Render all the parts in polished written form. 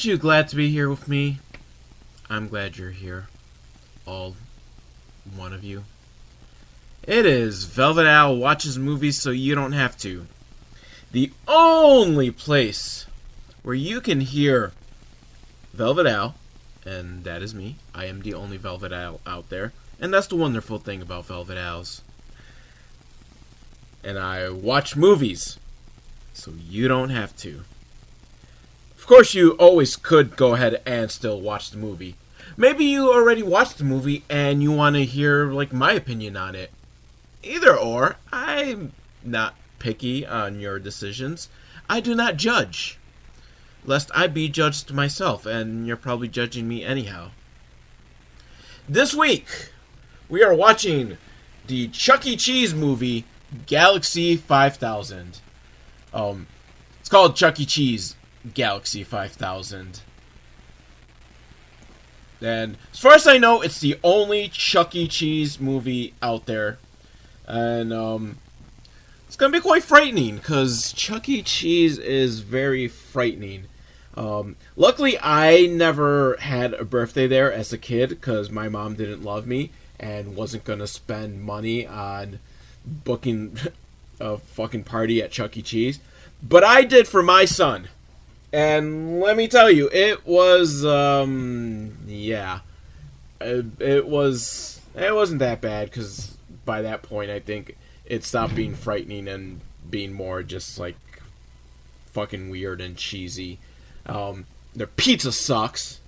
Aren't you glad to be here with me? I'm glad you're here. All one of you. It is Velvet Owl Watches Movies So You Don't Have to. The only place where you can hear Velvet Owl, and that is me. I am the only Velvet Owl out there. And that's the wonderful thing about Velvet Owls. And I watch movies so you don't have to. Of course, you always could go ahead and still watch the movie. Maybe you already watched the movie and you want to hear, my opinion on it. Either or, I'm not picky on your decisions. I do not judge, lest I be judged myself, and you're probably judging me anyhow. This week, we are watching the Chuck E. Cheese movie, Galaxy 5000. It's called Chuck E. Cheese Galaxy 5000. And as far as I know, it's the only Chuck E. Cheese movie out there. And it's going to be quite frightening, because Chuck E. Cheese is very frightening. Luckily, I never had a birthday there as a kid, because my mom didn't love me and wasn't going to spend money on booking a fucking party at Chuck E. Cheese. But I did for my son. And let me tell you, it was, it wasn't that bad, because by that point, I think it stopped being frightening and being more just, fucking weird and cheesy. Their pizza sucks,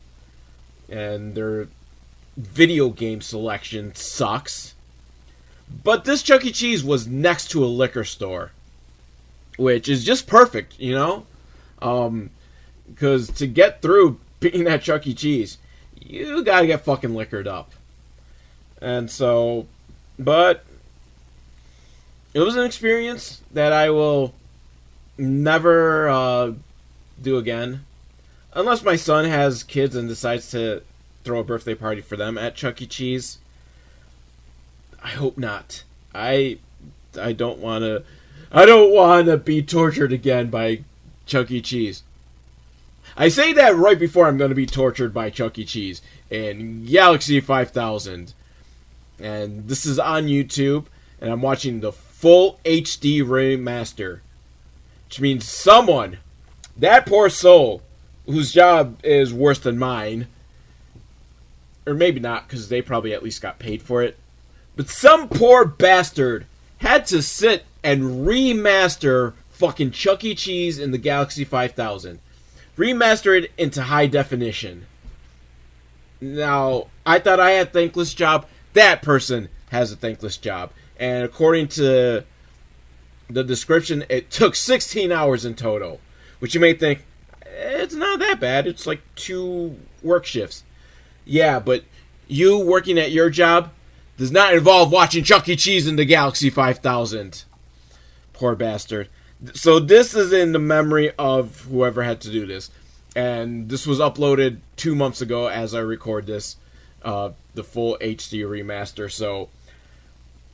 and their video game selection sucks. But this Chuck E. Cheese was next to a liquor store, which is just perfect, you know? Because to get through being at Chuck E. Cheese, you gotta get fucking liquored up. And so, but it was an experience that I will never do again. Unless my son has kids and decides to throw a birthday party for them at Chuck E. Cheese. I hope not. I don't want to be tortured again by Chuck E. Cheese. I say that right before I'm going to be tortured by Chuck E. Cheese in Galaxy 5000. And this is on YouTube, and I'm watching the full HD remaster. Which means someone, that poor soul, whose job is worse than mine, or maybe not, because they probably at least got paid for it, but some poor bastard had to sit and remaster fucking Chuck E. Cheese in the Galaxy 5000. Remaster it into high definition. Now, I thought I had a thankless job. That person has a thankless job. And according to the description, it took 16 hours in total. Which you may think, it's not that bad. It's like 2 work shifts. Yeah, but you working at your job does not involve watching Chuck E. Cheese in the Galaxy 5000. Poor bastard. So this is in the memory of whoever had to do this. And this was uploaded 2 months ago as I record this. The full HD remaster. So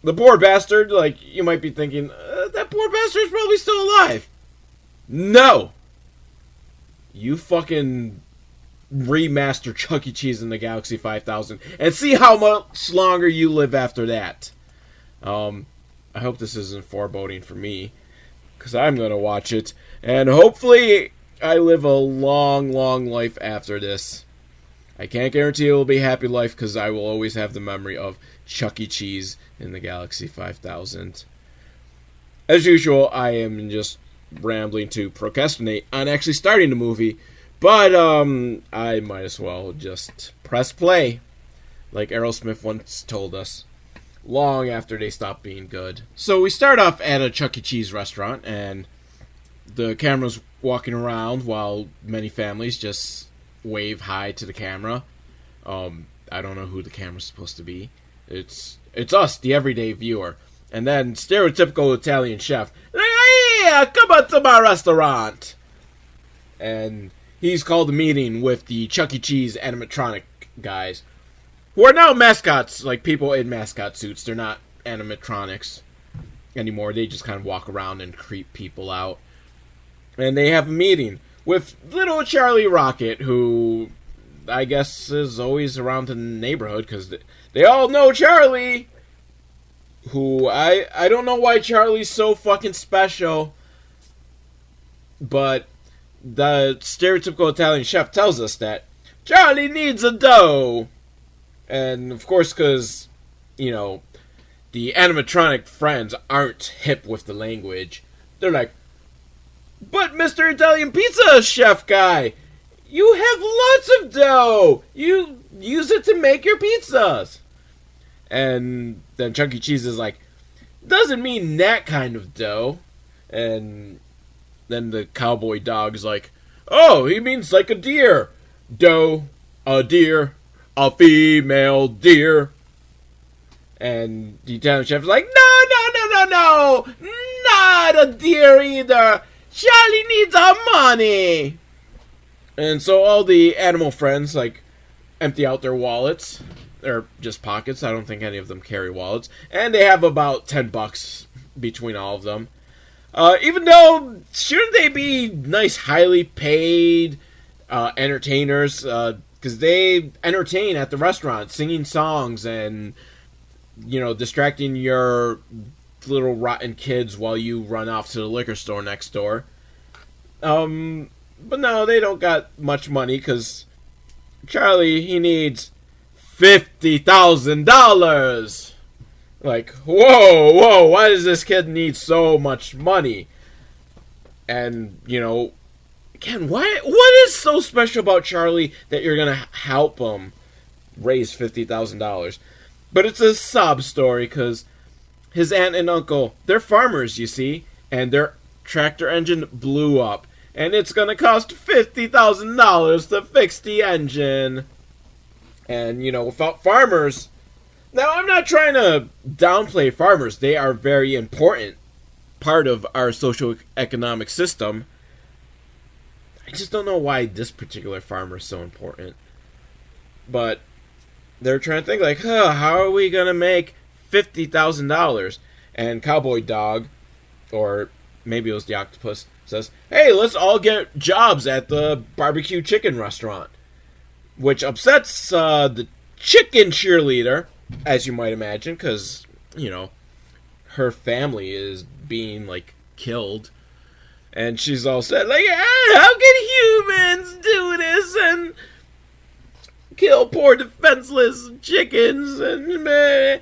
the poor bastard, you might be thinking, that poor bastard is probably still alive. No! You fucking remaster Chuck E. Cheese in the Galaxy 5000 and see how much longer you live after that. I hope this isn't foreboding for me, because I'm going to watch it, and hopefully I live a long, long life after this. I can't guarantee it will be a happy life, because I will always have the memory of Chuck E. Cheese in the Galaxy 5000. As usual, I am just rambling to procrastinate on actually starting the movie, but I might as well just press play, like Aerosmith once told us, long after they stopped being good. So we start off at a Chuck E. Cheese restaurant, and the camera's walking around while many families just wave hi to the camera. I don't know who the camera's supposed to be. It's us, the everyday viewer. And then stereotypical Italian chef, hey, come on to my restaurant. And he's called a meeting with the Chuck E. Cheese animatronic guys, who are now mascots, like people in mascot suits. They're not animatronics anymore. They just kind of walk around and creep people out. And they have a meeting with little Charlie Rocket, who I guess is always around the neighborhood because they all know Charlie. Who I don't know why Charlie's so fucking special, but the stereotypical Italian chef tells us that Charlie needs a dough. And of course, because, you know, the animatronic friends aren't hip with the language, they're like, "But Mr. Italian Pizza Chef guy, you have lots of dough. You use it to make your pizzas." And then Chuck E. Cheese is like, "Doesn't mean that kind of dough." And then the cowboy dog's like, "Oh, he means like a deer. Doe, a deer, a female deer." And the Italian chef is like, No, not a deer either. Charlie needs our money." And so all the animal friends, like, empty out their wallets. Or just pockets. I don't think any of them carry wallets. And they have about $10 between all of them. Even though, shouldn't they be nice, highly paid entertainers? Because they entertain at the restaurant, singing songs and, you know, distracting your little rotten kids while you run off to the liquor store next door. But no, they don't got much money because Charlie, he needs $50,000. Like, whoa, why does this kid need so much money? And, you know, again, what is so special about Charlie that you're going to help him raise $50,000? But it's a sob story because his aunt and uncle, they're farmers, you see, and their tractor engine blew up. And it's going to cost $50,000 to fix the engine. And, you know, without farmers... Now, I'm not trying to downplay farmers. They are a very important part of our socio-economic system. I just don't know why this particular farmer is so important. But they're trying to think, like, how are we going to make $50,000? And Cowboy Dog, or maybe it was the octopus, says, "Hey, let's all get jobs at the barbecue chicken restaurant." Which upsets the chicken cheerleader, as you might imagine, because, you know, her family is being, like, killed. And she's all said, like, how can humans do this and kill poor defenseless chickens? And meh.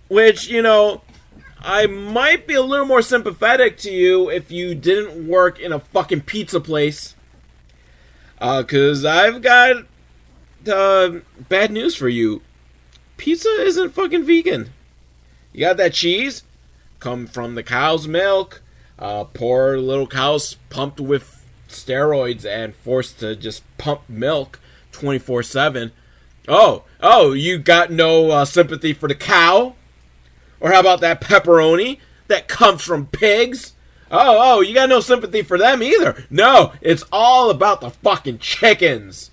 Which, you know, I might be a little more sympathetic to you if you didn't work in a fucking pizza place. Because I've got bad news for you. Pizza isn't fucking vegan. You got that cheese? Come from the cow's milk. Poor little cows pumped with steroids and forced to just pump milk 24/7. Oh, you got no sympathy for the cow? Or how about that pepperoni that comes from pigs? Oh, you got no sympathy for them either. No, it's all about the fucking chickens.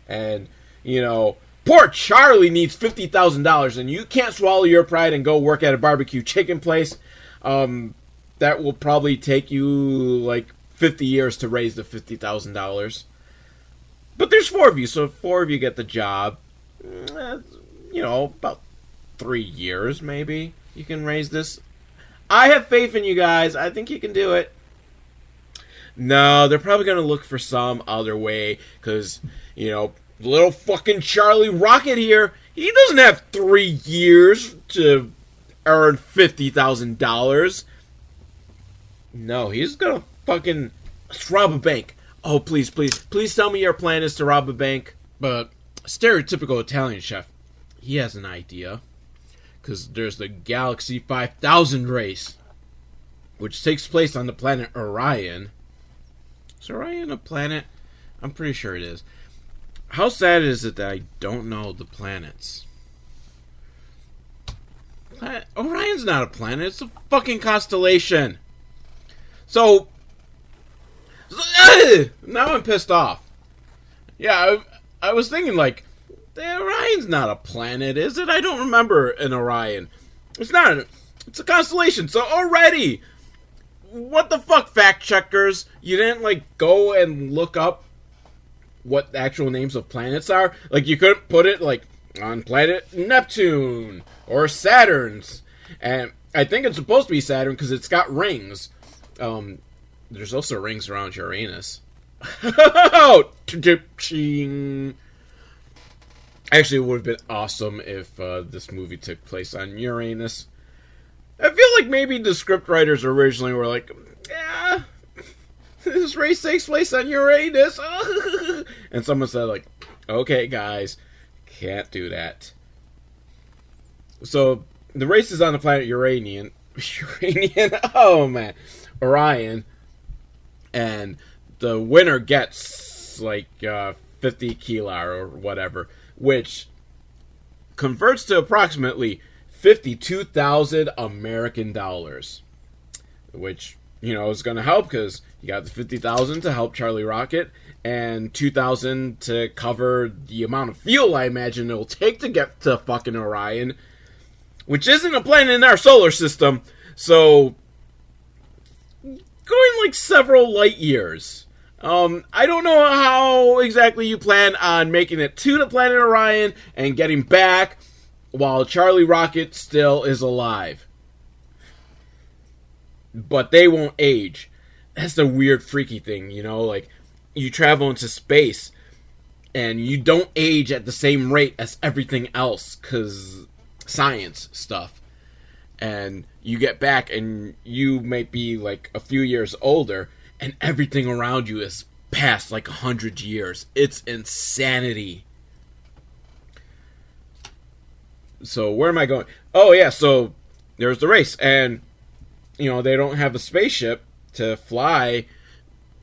And, you know, poor Charlie needs $50,000, and you can't swallow your pride and go work at a barbecue chicken place. That will probably take you, like, 50 years to raise the $50,000. But there's 4 of you, so if 4 of you get the job, you know, about 3 years, maybe, you can raise this. I have faith in you guys. I think you can do it. No, they're probably going to look for some other way, because, you know, little fucking Charlie Rocket here, he doesn't have 3 years to earn $50,000. No, he's going to fucking rob a bank. Oh, please tell me your plan is to rob a bank. But stereotypical Italian chef, he has an idea. Because there's the Galaxy 5000 race, which takes place on the planet Orion. Is Orion a planet? I'm pretty sure it is. How sad is it that I don't know the planets? Orion's not a planet. It's a fucking constellation. So now I'm pissed off. Yeah, I was thinking, like, Orion's not a planet, is it? I don't remember an Orion. It's not. It's a constellation. So already, what the fuck, fact checkers? You didn't, like, go and look up what the actual names of planets are? Like, you couldn't put it, like, on planet Neptune or Saturn's. And I think it's supposed to be Saturn because it's got rings. There's also rings around Uranus. Actually, it would have been awesome if this movie took place on Uranus. I feel like maybe the scriptwriters originally were like, yeah, this race takes place on Uranus. And someone said, like, okay, guys, can't do that. So, the race is on the planet Uranian. Oh, man. Orion. And the winner gets, like, 50 kilar or whatever, which converts to approximately 52,000 American dollars. Which, you know, is going to help because you got the 50,000 to help Charlie Rocket and 2,000 to cover the amount of fuel I imagine it'll take to get to fucking Orion, which isn't a planet in our solar system, so going like several light years. I don't know how exactly you plan on making it to the planet Orion and getting back while Charlie Rocket still is alive. But they won't age. That's the weird, freaky thing, you know? Like, you travel into space, and you don't age at the same rate as everything else, because science stuff. And you get back, and you might be, like, a few years older, and everything around you is past, like, 100 years. It's insanity. So, where am I going? Oh, yeah, so there's the race, and you know, they don't have a spaceship to fly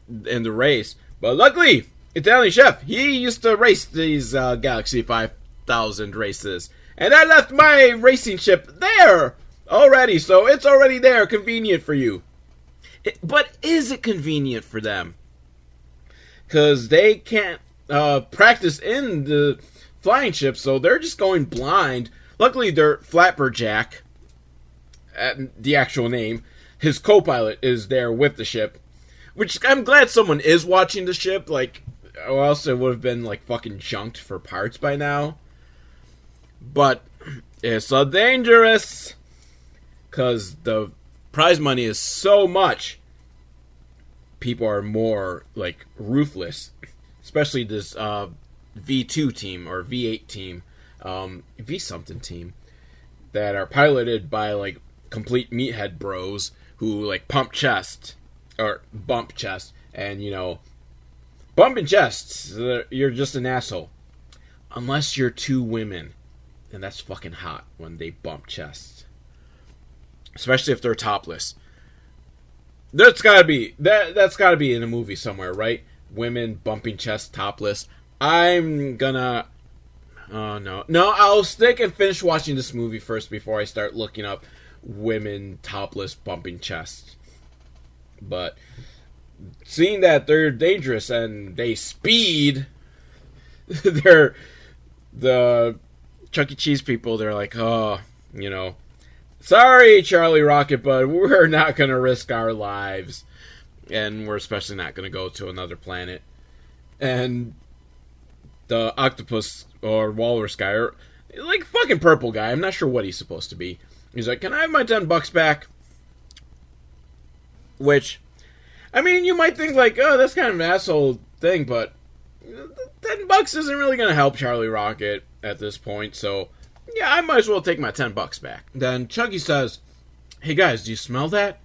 in the race. But luckily, Italian Chef, he used to race these Galaxy 5000 races. And I left my racing ship there already, so it's already there, convenient for you. But is it convenient for them? Because they can't practice in the flying ship, so they're just going blind. Luckily, their Flatbird Jack, the actual name, his co-pilot is there with the ship, which I'm glad someone is watching the ship, like, or else it would have been, like, fucking junked for parts by now. But it's so dangerous, because the prize money is so much, people are more, like, ruthless, especially this V2 team, or V8 team, V-something team, that are piloted by, like, complete meathead bros who, like, bump chest, and, you know, bumping chests, you're just an asshole. Unless you're two women, and that's fucking hot when they bump chests. Especially if they're topless. That's gotta be in a movie somewhere, right? Women bumping chests topless. I'm gonna... Oh, no. No, I'll stick and finish watching this movie first before I start looking up women topless bumping chests. But seeing that they're dangerous and they speed, they're the Chuck E. Cheese people, they're like, oh, you know, sorry, Charlie Rocket, but we're not going to risk our lives. And we're especially not going to go to another planet. And the octopus or walrus guy, or like fucking purple guy, I'm not sure what he's supposed to be. He's like, can I have my $10 back? Which, I mean, you might think like, oh, that's kind of an asshole thing, but $10 isn't really going to help Charlie Rocket at this point, so yeah, I might as well take my $10 back. Then Chucky says, hey guys, do you smell that?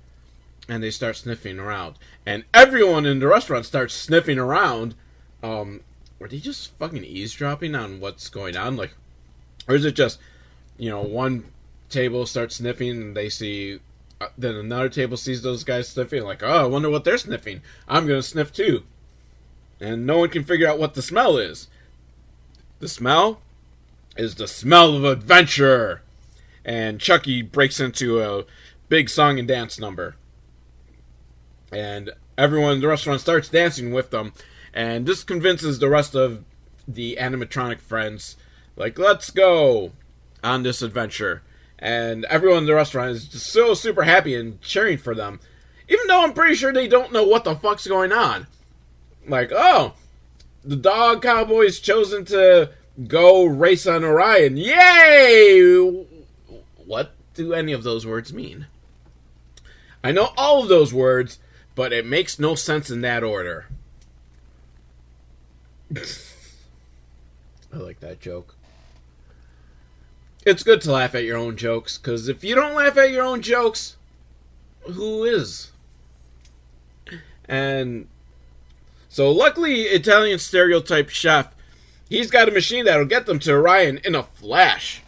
And they start sniffing around. And everyone in the restaurant starts sniffing around. Were they just fucking eavesdropping on what's going on? Like, or is it just, you know, one table starts sniffing and they see, then another table sees those guys sniffing, like, oh, I wonder what they're sniffing. I'm gonna sniff too. And no one can figure out what the smell is. The smell is the smell of adventure. And Chucky breaks into a big song and dance number. And everyone in the restaurant starts dancing with them. And this convinces the rest of the animatronic friends, like, let's go on this adventure. And everyone in the restaurant is just so super happy and cheering for them. Even though I'm pretty sure they don't know what the fuck's going on. Like, oh, the dog cowboy's chosen to go race on Orion. Yay! What do any of those words mean? I know all of those words, but it makes no sense in that order. I like that joke. It's good to laugh at your own jokes, because if you don't laugh at your own jokes, who is? And so luckily, Italian stereotype chef, he's got a machine that'll get them to Orion in a flash.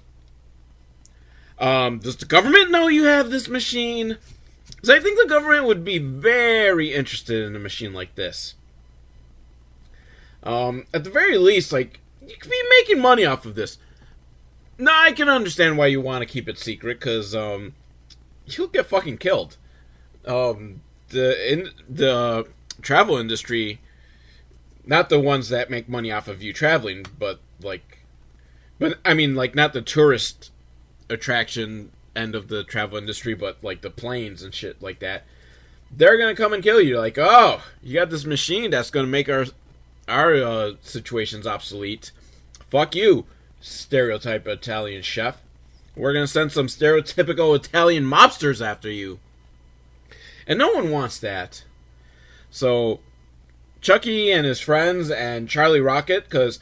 Does the government know you have this machine? Because I think the government would be very interested in a machine like this. At the very least, like, you could be making money off of this. Now, I can understand why you want to keep it secret, because, you'll get fucking killed. The travel industry, not the ones that make money off of you traveling, but I mean, like, not the tourist attraction end of the travel industry, but, like, the planes and shit like that. They're gonna come and kill you. Like, oh, you got this machine that's gonna make our situations obsolete. Fuck you, stereotype Italian chef. We're gonna send some stereotypical Italian mobsters after you. And no one wants that. So, Chucky and his friends and Charlie Rocket, because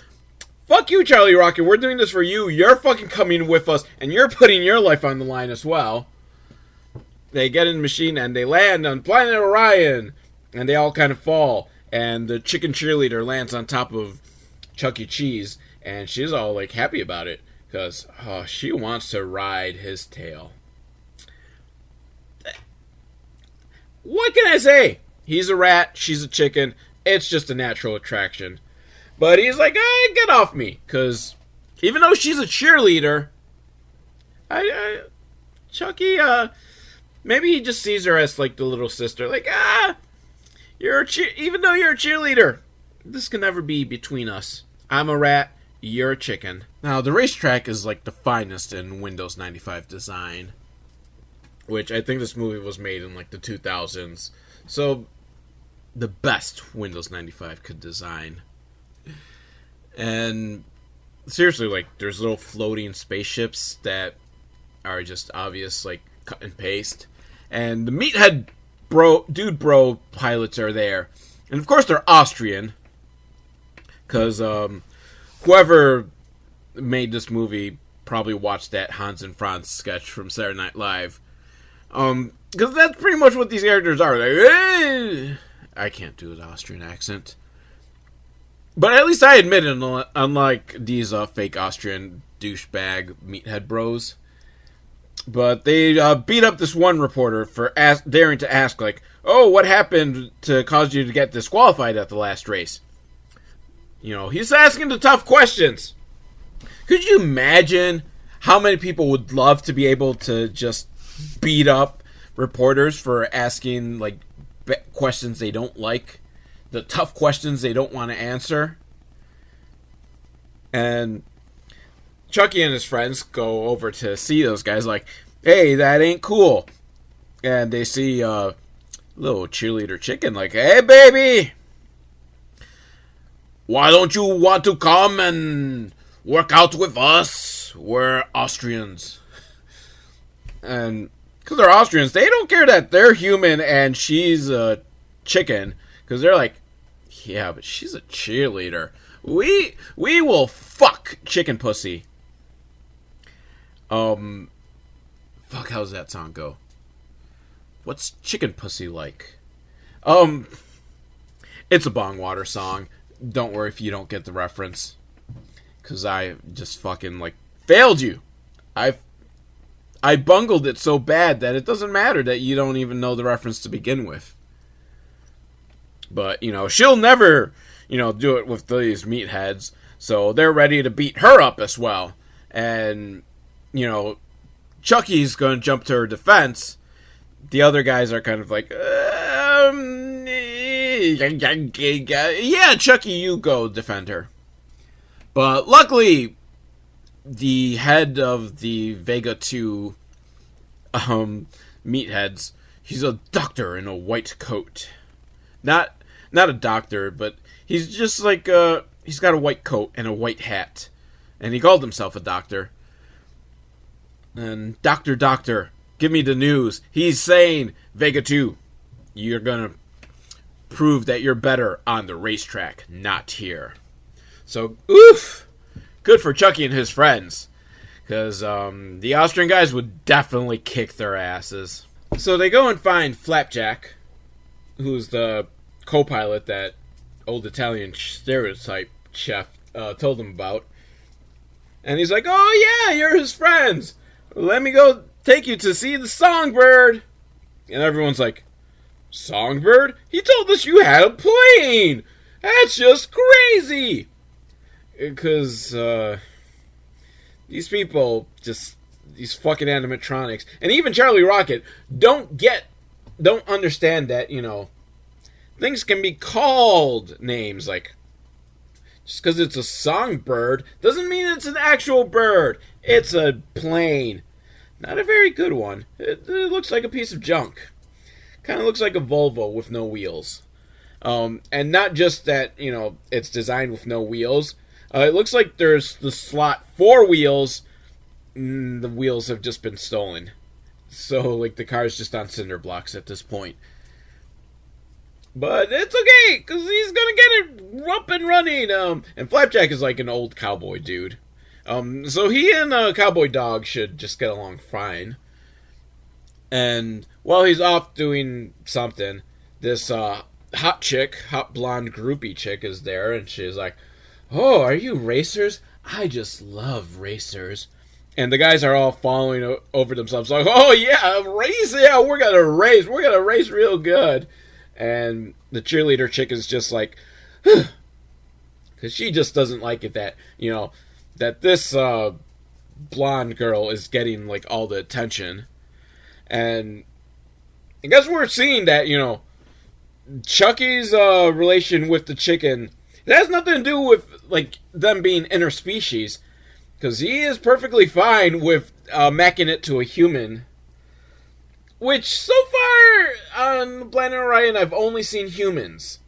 fuck you, Charlie Rocket, we're doing this for you. You're fucking coming with us, and you're putting your life on the line as well. They get in the machine and they land on planet Orion, and they all kind of fall. And the chicken cheerleader lands on top of Chuck E. Cheese, and she's all, like, happy about it, because she wants to ride his tail. What can I say? He's a rat, she's a chicken, it's just a natural attraction. But he's like, hey, get off me, because even though she's a cheerleader, Chucky, maybe he just sees her as, like, the little sister, like, even though you're a cheerleader, this can never be between us. I'm a rat, you're a chicken. Now, the racetrack is, like, the finest in Windows 95 design, which I think this movie was made in, like, the 2000s. So, the best Windows 95 could design. And, seriously, like, there's little floating spaceships that are just obvious, like, cut and paste. And the meathead dude bro pilots are there. And of course they're Austrian. Because whoever made this movie probably watched that Hans and Franz sketch from Saturday Night Live. Because that's pretty much what these characters are. Like, eh! I can't do an Austrian accent. But at least I admit it, unlike these fake Austrian douchebag meathead bros. But they beat up this one reporter for daring to ask, like, oh, what happened to cause you to get disqualified at the last race? You know, he's asking the tough questions. Could you imagine how many people would love to be able to just beat up reporters for asking, like, questions they don't like? The tough questions they don't want to answer? And Chucky and his friends go over to see those guys, like, hey, that ain't cool. And they see little cheerleader chicken, like, hey, baby, why don't you want to come and work out with us? We're Austrians. And because they're Austrians, they don't care that they're human and she's a chicken. Because they're like, yeah, but she's a cheerleader. We will fuck chicken pussy. Fuck, how's that song go? What's chicken pussy like? It's a Bong Water song. Don't worry if you don't get the reference. Because I just fucking, like, failed you. I bungled it so bad that it doesn't matter that you don't even know the reference to begin with. But, you know, she'll never, you know, do it with these meatheads. So they're ready to beat her up as well. And, you know, Chucky's going to jump to her defense. The other guys are kind of like, yeah, Chucky, you go defend her. But luckily, the head of the Vega 2 meatheads, He's a doctor in a white coat. Not a doctor, but he's just like, he's got a white coat and a white hat. And he called himself a doctor. And, doctor, give me the news. He's saying, Vega 2, you're gonna prove that you're better on the racetrack, not here. So, oof! Good for Chucky and his friends. Because the Austrian guys would definitely kick their asses. So they go and find Flapjack, who's the co-pilot that old Italian stereotype chef told them about. And he's like, oh yeah, you're his friends. Let me go take you to see the songbird. And everyone's like, songbird? He told us you had a plane. That's just crazy. Because these people just, these fucking animatronics, and even Charlie Rocket don't understand that, you know, things can be called names. Like, just because it's a songbird doesn't mean it's an actual bird. It's a plane. Not a very good one. It looks like a piece of junk. Kind of looks like a Volvo with no wheels. And not just that, you know, it's designed with no wheels. It looks like there's the slot for wheels. The wheels have just been stolen. So, like, the car's just on cinder blocks at this point. But it's okay, because he's going to get it up and running. And Flapjack is like an old cowboy dude. So he and Cowboy Dog should just get along fine. And while he's off doing something, this hot blonde groupie chick is there, and she's like, oh, are you racers? I just love racers. And the guys are all falling over themselves, like, oh yeah, race, yeah, we're gonna race real good. And the cheerleader chick is just like, because she just doesn't like it that, you know, that this blonde girl is getting, like, all the attention. And I guess we're seeing that, you know, Chucky's relation with the chicken, it has nothing to do with, like, them being interspecies. Because he is perfectly fine with macking it to a human. Which, so far on the planet Orion, I've only seen humans.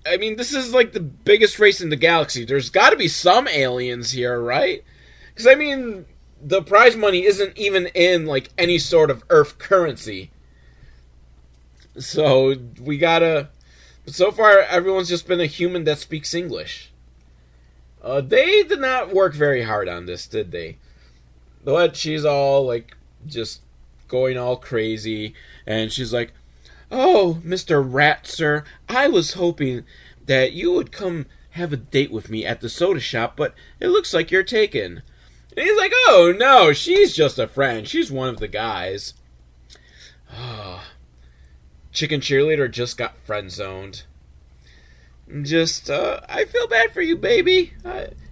I mean, this is like the biggest race in the galaxy. There's got to be some aliens here, right? Because, I mean, the prize money isn't even in, like, any sort of Earth currency. So, we gotta... But so far, everyone's just been a human that speaks English. They did not work very hard on this, did they? But she's all, like, just going all crazy. And she's like, oh, Mr. Rat, sir, I was hoping that you would come have a date with me at the soda shop, but it looks like you're taken. And he's like, oh, no, she's just a friend. She's one of the guys. Oh, Chicken Cheerleader just got friend-zoned. Just, I feel bad for you, baby.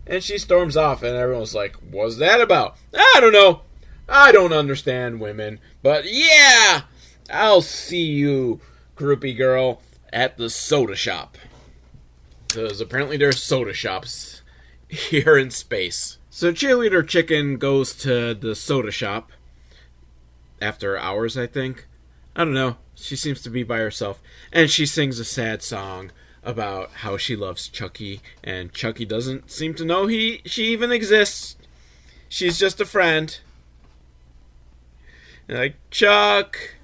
And she storms off, and everyone's like, what's that about? I don't know. I don't understand women. But yeah, I'll see you, groupie girl, at the soda shop. Because apparently there's soda shops here in space. So Cheerleader Chicken goes to the soda shop. After hours, I think. I don't know. She seems to be by herself. And she sings a sad song about how she loves Chucky, and Chucky doesn't seem to know she even exists. She's just a friend. And like, Chuck,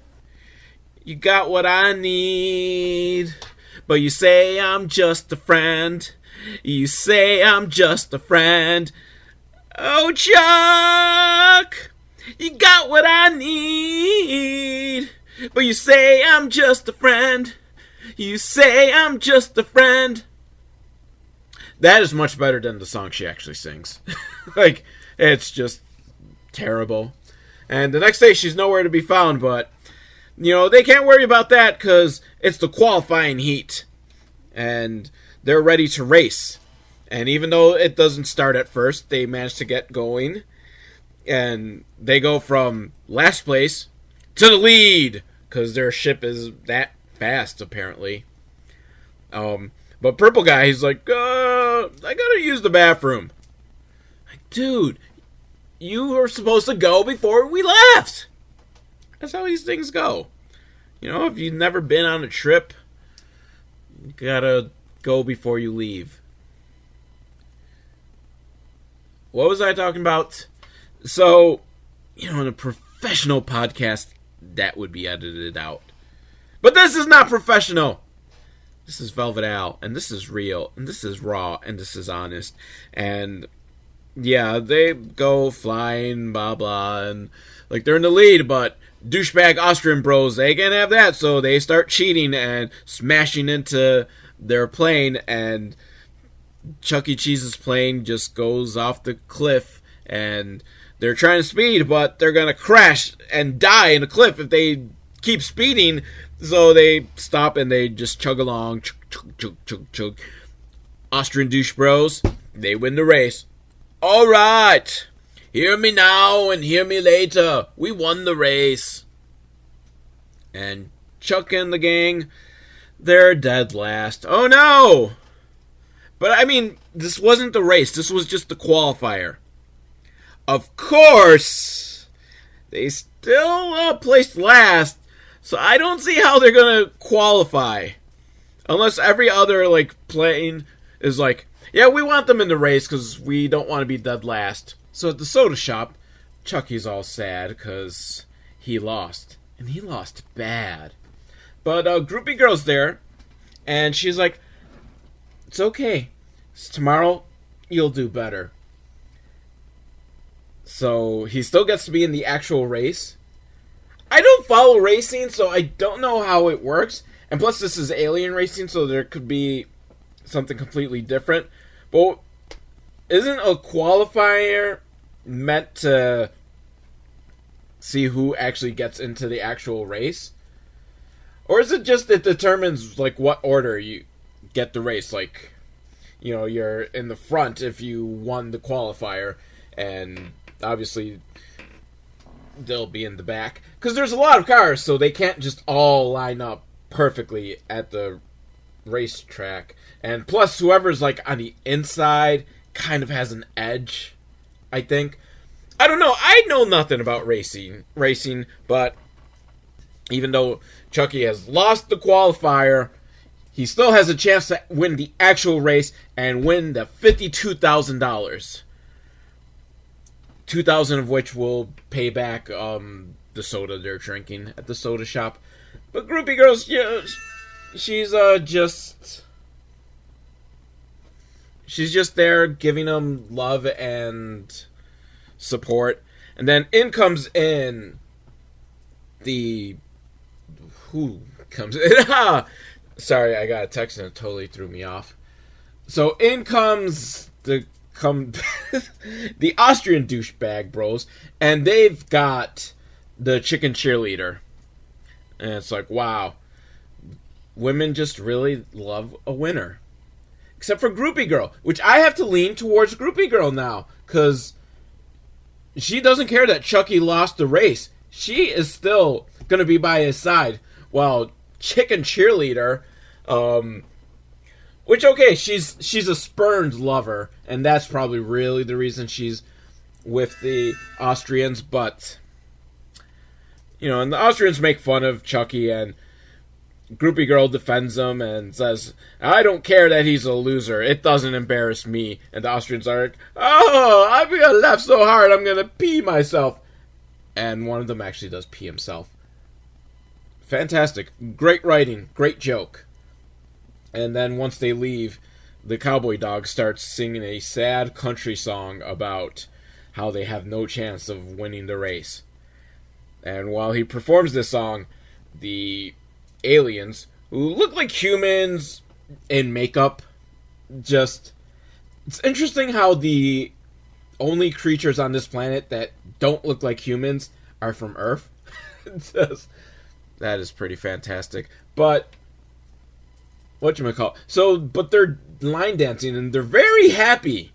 you got what I need, but you say I'm just a friend. You say I'm just a friend. Oh, Chuck, you got what I need, but you say I'm just a friend. You say I'm just a friend. That is much better than the song she actually sings. Like, it's just terrible. And the next day she's nowhere to be found, but, you know, they can't worry about that because it's the qualifying heat. And they're ready to race. And even though it doesn't start at first, they manage to get going. And they go from last place to the lead because their ship is that fast, apparently. But Purple Guy, he's like, I gotta use the bathroom. Like, dude, you were supposed to go before we left. That's how these things go. You know, if you've never been on a trip, you gotta go before you leave. What was I talking about? So, you know, in a professional podcast, that would be edited out. But this is not professional. This is Velvet Al, and this is real, and this is raw, and this is honest. And yeah, they go flying, blah blah, and like they're in the lead, but douchebag Austrian bros, they can't have that, so they start cheating and smashing into their plane, and Chuck E. Cheese's plane just goes off the cliff, and they're trying to speed, but they're gonna crash and die in a cliff if they keep speeding. So they stop and they just chug along. Chug, chug, chug, chug, chug. Austrian douche bros, they win the race. All right. Hear me now and hear me later. We won the race. And Chuck and the gang, they're dead last. Oh no! But I mean, this wasn't the race. This was just the qualifier. Of course, they still placed last. So I don't see how they're going to qualify. Unless every other, like, plane is like, yeah, we want them in the race because we don't want to be dead last. So at the soda shop, Chucky's all sad because he lost. And he lost bad. But Groupie Girl's there. And she's like, it's okay. Tomorrow, you'll do better. So he still gets to be in the actual race. I don't follow racing, so I don't know how it works. And plus, this is alien racing, so there could be something completely different. But isn't a qualifier meant to see who actually gets into the actual race? Or is it just it determines, like, what order you get the race? Like, you know, you're in the front if you won the qualifier, and obviously they'll be in the back. Because there's a lot of cars, so they can't just all line up perfectly at the racetrack. And plus, whoever's, like, on the inside kind of has an edge, I think. I don't know. I know nothing about racing, but even though Chucky has lost the qualifier, he still has a chance to win the actual race and win the $52,000. 2,000 of which will pay back the soda they're drinking at the soda shop. But Groupie Girl's, yeah, she's just there giving them love and support. And then in comes in who comes in? Sorry, I got a text and it totally threw me off. So in comes the Austrian douchebag bros, and they've got the chicken cheerleader. And it's like, wow, women just really love a winner. Except for Groupie Girl, which I have to lean towards Groupie Girl now, because she doesn't care that Chucky lost the race. She is still going to be by his side, while chicken cheerleader, which, okay, she's a spurned lover, and that's probably really the reason she's with the Austrians, but, you know, and the Austrians make fun of Chucky, and Groupie Girl defends him and says, I don't care that he's a loser, it doesn't embarrass me, and the Austrians are like, oh, I'm gonna laugh so hard, I'm gonna pee myself, and one of them actually does pee himself. Fantastic, great writing, great joke. And then once they leave, the cowboy dog starts singing a sad country song about how they have no chance of winning the race. And while he performs this song, the aliens, who look like humans in makeup, it's interesting how the only creatures on this planet that don't look like humans are from Earth. That is pretty fantastic. But whatchamacallit. So, but they're line dancing and they're very happy.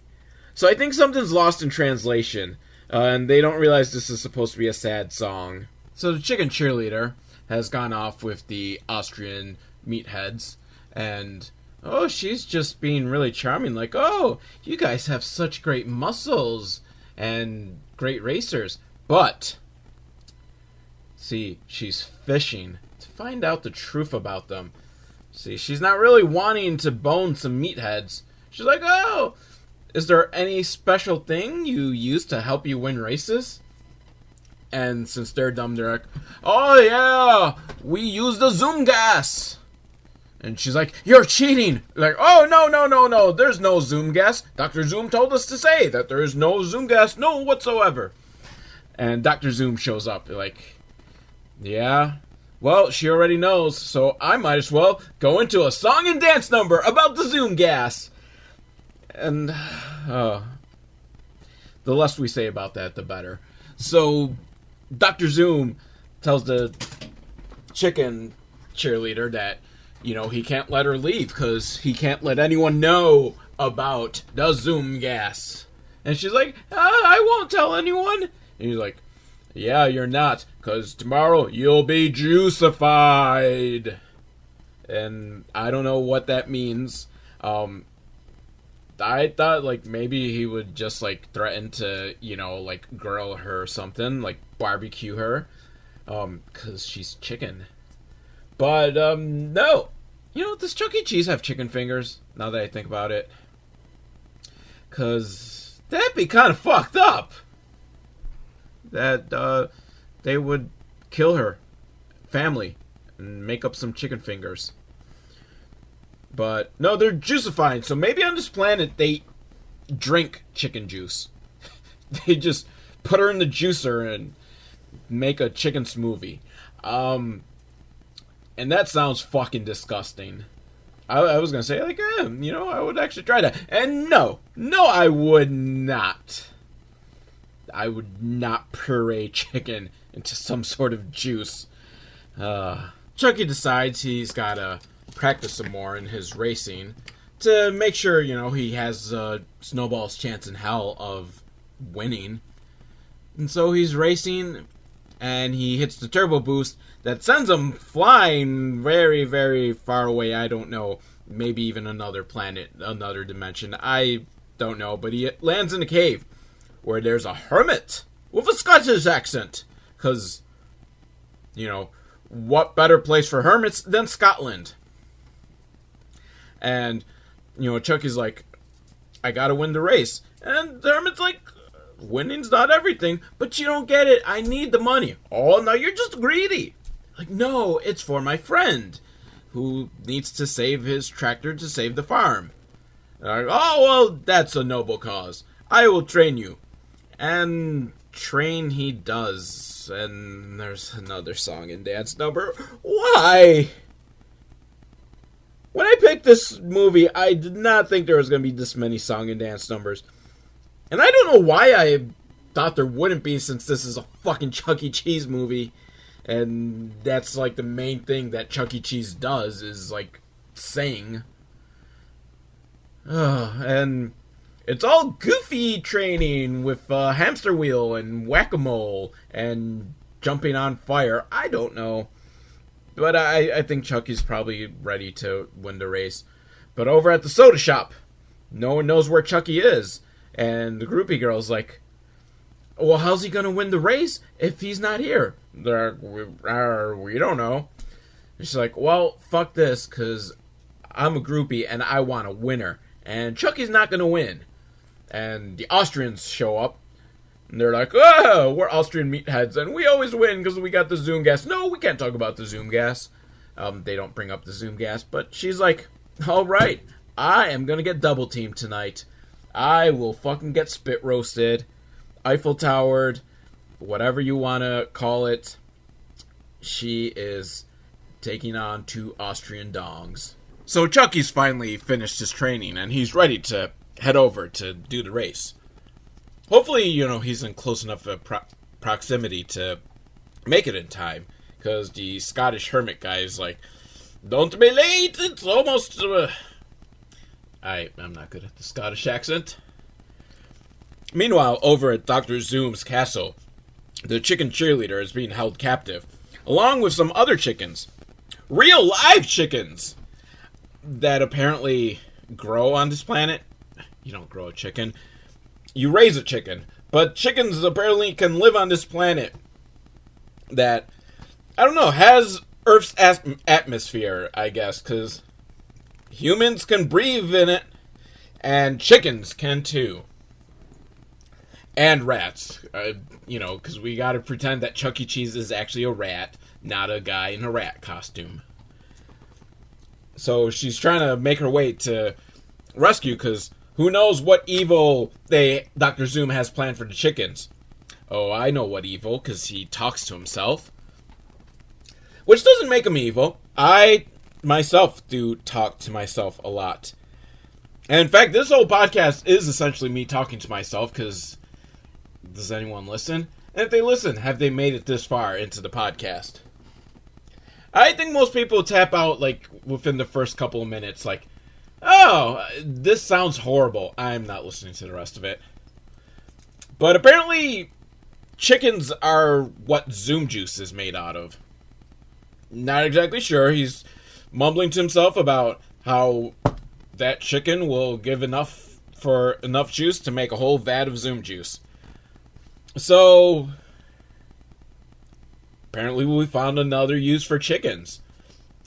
So I think something's lost in translation. And they don't realize this is supposed to be a sad song. So the chicken cheerleader has gone off with the Austrian meatheads. And, oh, she's just being really charming. Like, oh, you guys have such great muscles and great racers. But See, she's fishing to find out the truth about them. See, she's not really wanting to bone some meatheads. She's like, oh, is there any special thing you use to help you win races? And since they're dumb, they're like, oh yeah, we use the Zoom gas. And she's like, you're cheating. Like, oh, no, there's no Zoom gas. Dr. Zoom told us to say that there is no Zoom gas, no whatsoever. And Dr. Zoom shows up, like, yeah, well, she already knows, so I might as well go into a song and dance number about the Zoom gas. And, the less we say about that, the better. So, Dr. Zoom tells the chicken cheerleader that, you know, he can't let her leave because he can't let anyone know about the Zoom gas. And she's like, I won't tell anyone. And he's like, yeah, you're not, because tomorrow you'll be juicified. And I don't know what that means. I thought, like, maybe he would just, like, threaten to, you know, like, grill her or something, like, barbecue her, because she's chicken. But, no. You know, does Chuck E. Cheese have chicken fingers, now that I think about it? Because that'd be kind of fucked up. That, they would kill her family and make up some chicken fingers. But, no, they're juicifying, so maybe on this planet they drink chicken juice. They just put her in the juicer and make a chicken smoothie. And that sounds fucking disgusting. I was gonna say, like, you know, I would actually try that. And no, I would not. I would not puree chicken into some sort of juice. Chucky decides he's gotta practice some more in his racing to make sure, you know, he has Snowball's chance in hell of winning. And so he's racing, and he hits the turbo boost that sends him flying very, very far away. I don't know. Maybe even another planet, another dimension. I don't know. But he lands in a cave where there's a hermit with a Scottish accent. Because, you know, what better place for hermits than Scotland? And, you know, Chucky's like, I gotta win the race. And the hermit's like, winning's not everything, but you don't get it. I need the money. Oh, no, you're just greedy. Like, no, it's for my friend who needs to save his tractor to save the farm. And like, oh, well, that's a noble cause. I will train you. And train he does. And there's another song and dance number. Why? When I picked this movie, I did not think there was going to be this many song and dance numbers. And I don't know why I thought there wouldn't be, since this is a fucking Chuck E. Cheese movie. And that's, like, the main thing that Chuck E. Cheese does is, like, sing. And it's all goofy training with hamster wheel and whack-a-mole and jumping on fire. I don't know. But I think Chucky's probably ready to win the race. But over at the soda shop, no one knows where Chucky is. And the groupie girl's like, well, how's he going to win the race if he's not here? They're like, we don't know. And she's like, well, fuck this, because I'm a groupie and I want a winner. And Chucky's not going to win. And the Austrians show up. And they're like, oh, we're Austrian meatheads and we always win because we got the Zoom gas. No, we can't talk about the Zoom gas. They don't bring up the Zoom gas. But she's like, all right, I am going to get double teamed tonight. I will fucking get spit roasted, Eiffel Towered, whatever you want to call it. She is taking on two Austrian dongs. So Chucky's finally finished his training, and he's ready to head over to do the race. Hopefully, you know, he's in close enough proximity to make it in time, because the Scottish hermit guy is like, don't be late, it's almost... I'm not good at the Scottish accent. Meanwhile, over at Dr. Zoom's castle, the chicken cheerleader is being held captive, along with some other chickens. Real live chickens! That apparently grow on this planet. You don't grow a chicken. You raise a chicken. But chickens apparently can live on this planet. That I don't know, has Earth's atmosphere, I guess, because humans can breathe in it, and chickens can too. And rats, because we gotta pretend that Chuck E. Cheese is actually a rat, not a guy in a rat costume. So she's trying to make her way to rescue, because who knows what evil Dr. Zoom has planned for the chickens. Oh, I know what evil, because he talks to himself. Which doesn't make him evil. I, myself, do talk to myself a lot. And in fact, this whole podcast is essentially me talking to myself, because does anyone listen? And if they listen, have they made it this far into the podcast? I think most people tap out, like, within the first couple of minutes, like, oh, this sounds horrible. I'm not listening to the rest of it. But apparently, chickens are what Zoom juice is made out of. Not exactly sure. He's mumbling to himself about how that chicken will give enough juice to make a whole vat of Zoom juice. So, apparently we found another use for chickens.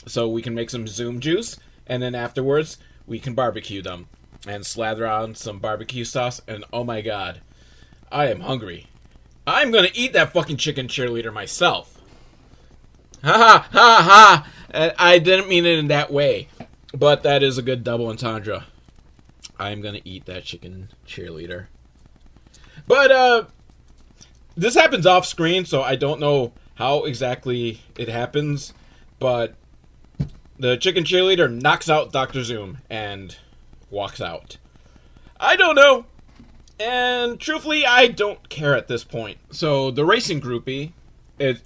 So we can make some Zoom juice, and then afterwards we can barbecue them. And slather on some barbecue sauce, and oh my god, I am hungry. I'm gonna eat that fucking chicken cheerleader myself. Ha ha ha ha! I didn't mean it in that way, but that is a good double entendre. I'm gonna eat that chicken cheerleader. But, this happens off screen, so I don't know how exactly it happens, but the chicken cheerleader knocks out Dr. Zoom and walks out. I don't know, and truthfully, I don't care at this point. So the racing groupie,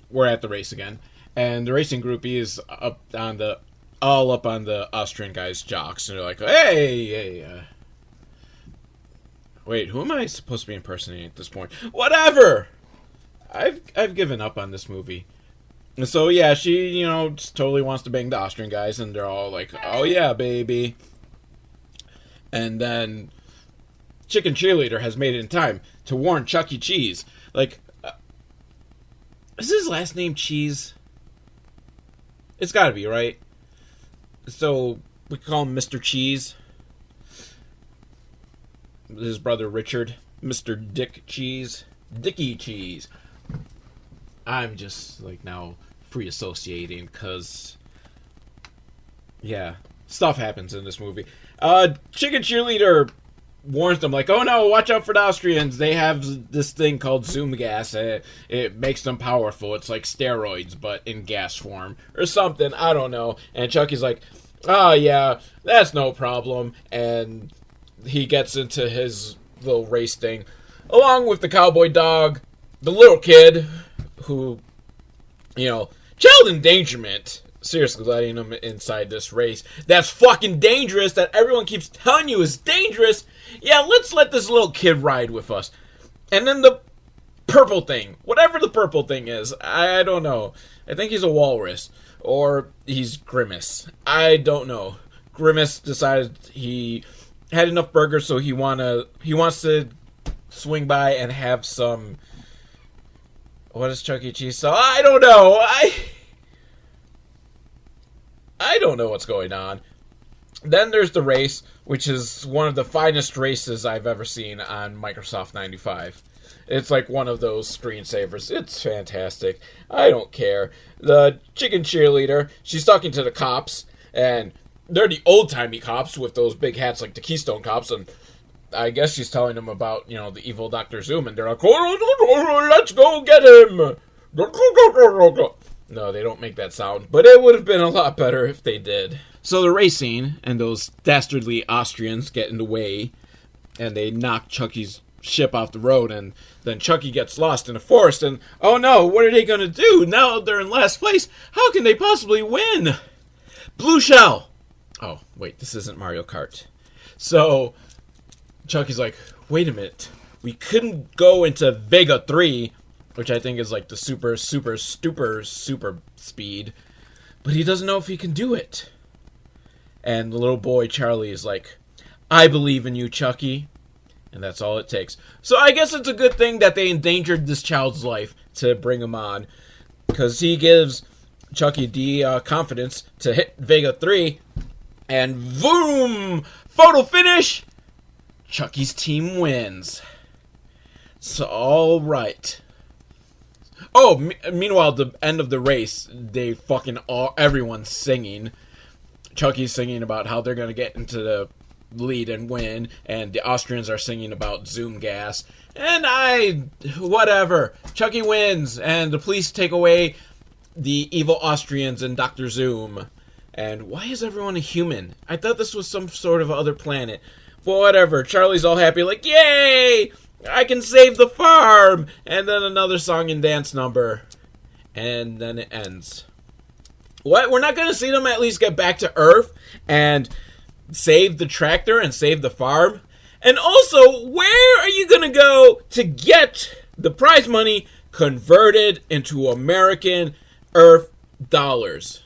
we're at the race again, and the racing groupie is all up on the Austrian guy's jocks, and they're like, hey, wait, who am I supposed to be impersonating at this point? Whatever! I've given up on this movie. And so, yeah, she, just totally wants to bang the Austrian guys, and they're all like, oh yeah, baby. And then Chicken Cheerleader has made it in time to warn Chuck E. Cheese. Like, is his last name Cheese? It's gotta be, right? So, we call him Mr. Cheese. His brother Richard. Mr. Dick Cheese. Dickie Cheese. I'm just, now free associating, because, yeah, stuff happens in this movie. Chicken Cheerleader warns them, like, oh no, watch out for the Austrians. They have this thing called Zoom gas. It makes them powerful. It's like steroids, but in gas form, or something. I don't know. And Chucky's like, oh yeah, that's no problem. And he gets into his little race thing, along with the cowboy dog, the little kid, who, child endangerment, seriously letting him inside this race. That's fucking dangerous, that everyone keeps telling you is dangerous. Yeah, let's let this little kid ride with us. And then the purple thing, whatever the purple thing is, I don't know. I think he's a walrus, or he's Grimace. I don't know. Grimace decided he had enough burgers, so he wants to swing by and have some. What is Chuck E. Cheese? So I don't know. I don't know what's going on. Then there's the race, which is one of the finest races I've ever seen on Microsoft 95. It's like one of those screensavers. It's fantastic. I don't care. The chicken cheerleader, she's talking to the cops, and they're the old-timey cops with those big hats like the Keystone Cops, and I guess she's telling them about, the evil Dr. Zoom, and they're like, oh, let's go get him! No, they don't make that sound, but it would have been a lot better if they did. So the race scene, and those dastardly Austrians get in the way, and they knock Chucky's ship off the road, and then Chucky gets lost in the forest, and oh no, what are they going to do? Now they're in last place. How can they possibly win? Blue shell! Oh, wait, this isn't Mario Kart. So Chucky's like, wait a minute, we couldn't go into Vega 3, which I think is like the super speed, but he doesn't know if he can do it. And the little boy Charlie is like, I believe in you, Chucky. And that's all it takes. So I guess it's a good thing that they endangered this child's life to bring him on, because he gives Chucky the confidence to hit Vega 3, and boom! Photo finish! Chucky's team wins. So, alright. Oh, meanwhile, the end of the race, they fucking everyone's singing. Chucky's singing about how they're going to get into the lead and win, and the Austrians are singing about Zoom gas. And whatever. Chucky wins, and the police take away the evil Austrians and Dr. Zoom. And why is everyone a human? I thought this was some sort of other planet. But whatever. Charlie's all happy, like, yay! I can save the farm! And then another song and dance number. And then it ends. What? We're not going to see them at least get back to Earth and save the tractor and save the farm? And also, where are you going to go to get the prize money converted into American Earth dollars?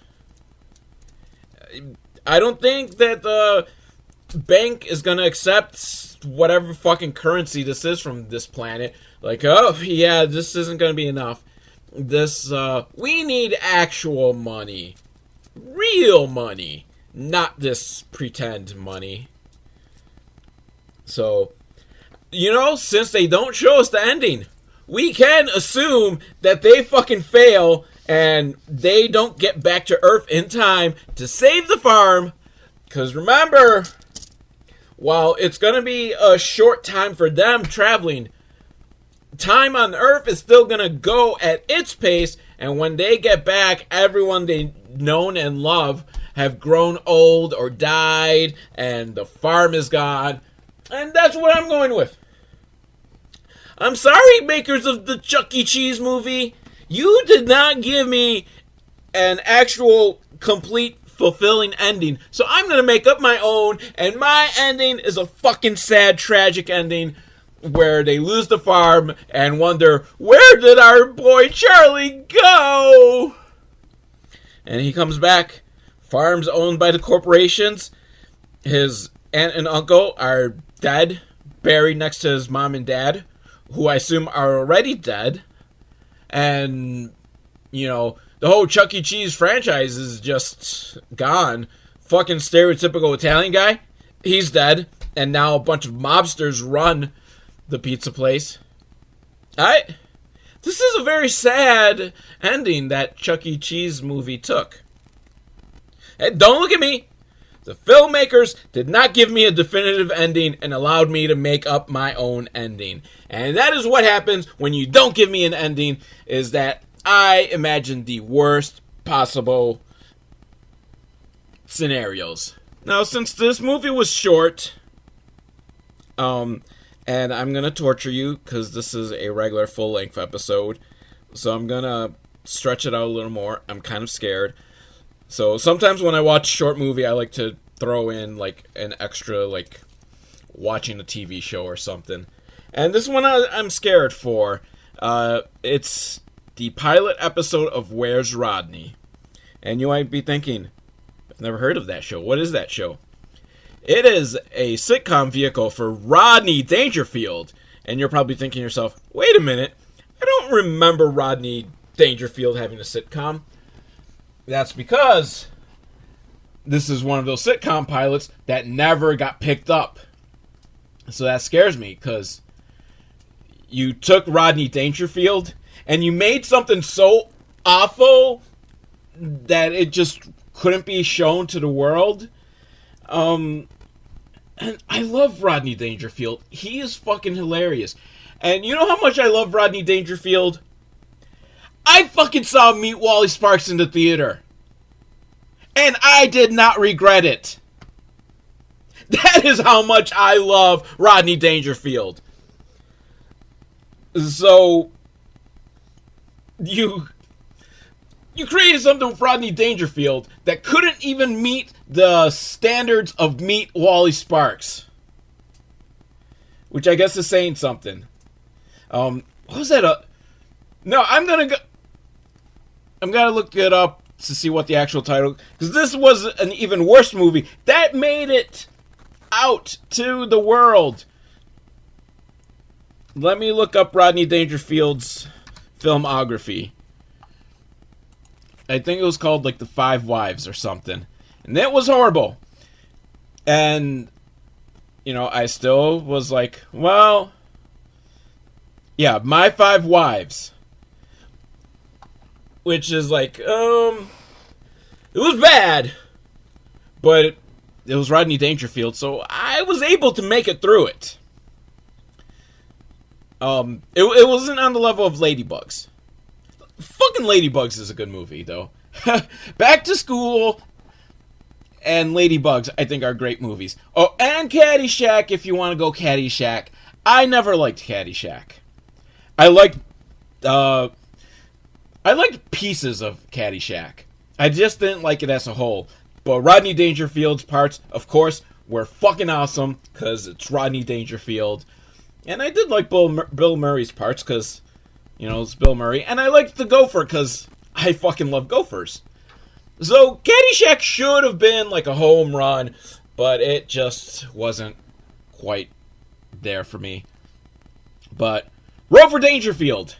I don't think that the bank is going to accept whatever fucking currency this is from this planet. Like, oh, yeah, this isn't going to be enough. We need actual money. Real money. Not this pretend money. So, since they don't show us the ending, we can assume that they fucking fail and they don't get back to Earth in time to save the farm. Because remember, while it's going to be a short time for them traveling, time on Earth is still going to go at its pace. And when they get back, everyone they known and love have grown old or died, and the farm is gone. And that's what I'm going with. I'm sorry, makers of the Chuck E. Cheese movie. You did not give me an actual, complete, fulfilling ending. So I'm going to make up my own, and my ending is a fucking sad, tragic ending where they lose the farm and wonder, where did our boy Charlie go? And he comes back. Farms owned by the corporations. His aunt and uncle are dead, buried next to his mom and dad, who I assume are already dead. And, the whole Chuck E. Cheese franchise is just gone. Fucking stereotypical Italian guy, he's dead. And now a bunch of mobsters run the pizza place. This is a very sad ending that Chuck E. Cheese movie took. Hey, don't look at me. The filmmakers did not give me a definitive ending and allowed me to make up my own ending. And that is what happens when you don't give me an ending, is that I imagine the worst possible scenarios. Now, since this movie was short, and I'm going to torture you because this is a regular full-length episode, so I'm going to stretch it out a little more. I'm kind of scared. So sometimes when I watch a short movie, I like to throw in like an extra, like watching a TV show or something. And this one I'm scared for. It's the pilot episode of Where's Rodney? And you might be thinking, I've never heard of that show. What is that show? It is a sitcom vehicle for Rodney Dangerfield. And you're probably thinking to yourself, wait a minute, I don't remember Rodney Dangerfield having a sitcom. That's because this is one of those sitcom pilots that never got picked up. So that scares me, because you took Rodney Dangerfield and you made something so awful that it just couldn't be shown to the world. And I love Rodney Dangerfield. He is fucking hilarious. And you know how much I love Rodney Dangerfield? I fucking saw Meet Wally Sparks in the theater. And I did not regret it. That is how much I love Rodney Dangerfield. So, you created something with Rodney Dangerfield that couldn't even meet the standards of Meet Wally Sparks. Which I guess is saying something. What was that? No, I'm gonna look it up to see what the actual title, because this was an even worse movie that made it out to the world. Let me look up Rodney Dangerfield's filmography. I think it was called like The Five Wives or something. And it was horrible. And, you know, I still was like, well, yeah, My Five Wives. Which is like, it was bad. But it was Rodney Dangerfield, so I was able to make it through it. It wasn't on the level of Ladybugs. Fucking Ladybugs is a good movie, though. Back to School and Ladybugs, I think, are great movies. Oh, and Caddyshack, if you want to go Caddyshack. I never liked Caddyshack. I liked pieces of Caddyshack. I just didn't like it as a whole. But Rodney Dangerfield's parts, of course, were fucking awesome, because it's Rodney Dangerfield. And I did like Bill Murray's parts, because, you know, it's Bill Murray. And I liked the Gopher, because I fucking love Gophers. So, Caddyshack should have been like a home run, but it just wasn't quite there for me. But, Rover Dangerfield.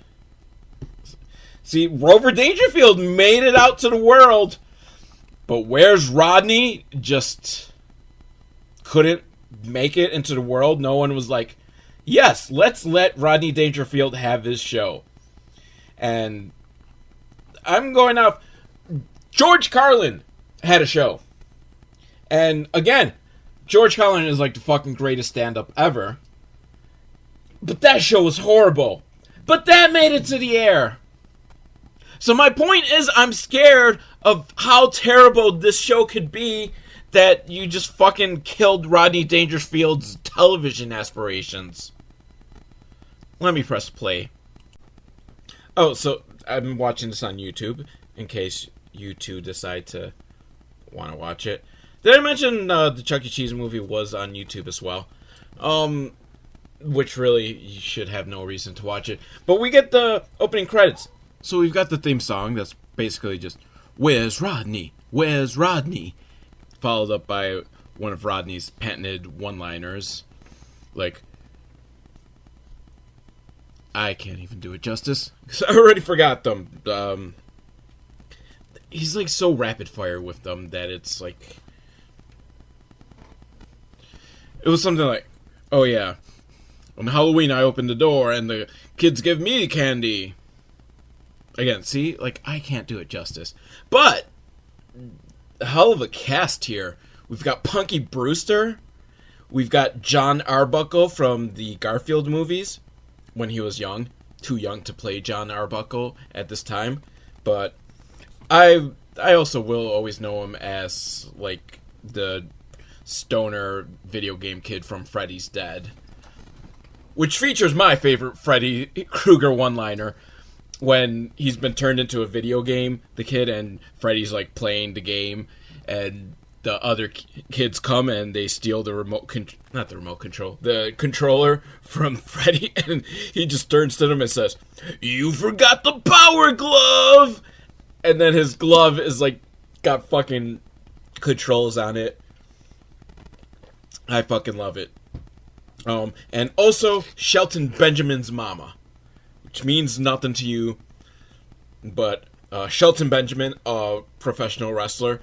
See, Rover Dangerfield made it out to the world, but where's Rodney? Just couldn't make it into the world. No one was like, yes, let's let Rodney Dangerfield have his show. And I'm going off. George Carlin had a show. And again, George Carlin is like the fucking greatest stand-up ever. But that show was horrible. But that made it to the air. So my point is, I'm scared of how terrible this show could be that you just fucking killed Rodney Dangerfield's television aspirations. Let me press play. Oh, so I'm watching this on YouTube, in case you two decide to want to watch it. Did I mention the Chuck E. Cheese movie was on YouTube as well? Which really, you should have no reason to watch it. But we get the opening credits. So we've got the theme song that's basically just, "Where's Rodney? Where's Rodney?" Followed up by one of Rodney's patented one-liners. Like, I can't even do it justice, because I already forgot them. He's like so rapid fire with them that it's like, it was something like, oh yeah, on Halloween I opened the door and the kids give me candy. Again, see, like, I can't do it justice. But a hell of a cast here. We've got Punky Brewster. We've got John Arbuckle from the Garfield movies when he was young. Too young to play John Arbuckle at this time. But I also will always know him as, like, the stoner video game kid from Freddy's Dead. Which features my favorite Freddy Krueger one-liner. When he's been turned into a video game, the kid, and Freddy's, like, playing the game, and the other kids come and they steal the the controller from Freddy, and he just turns to them and says, "You forgot the power glove!" And then his glove is, like, got fucking controls on it. I fucking love it. And also, Shelton Benjamin's mama. Which means nothing to you, but Shelton Benjamin, a professional wrestler,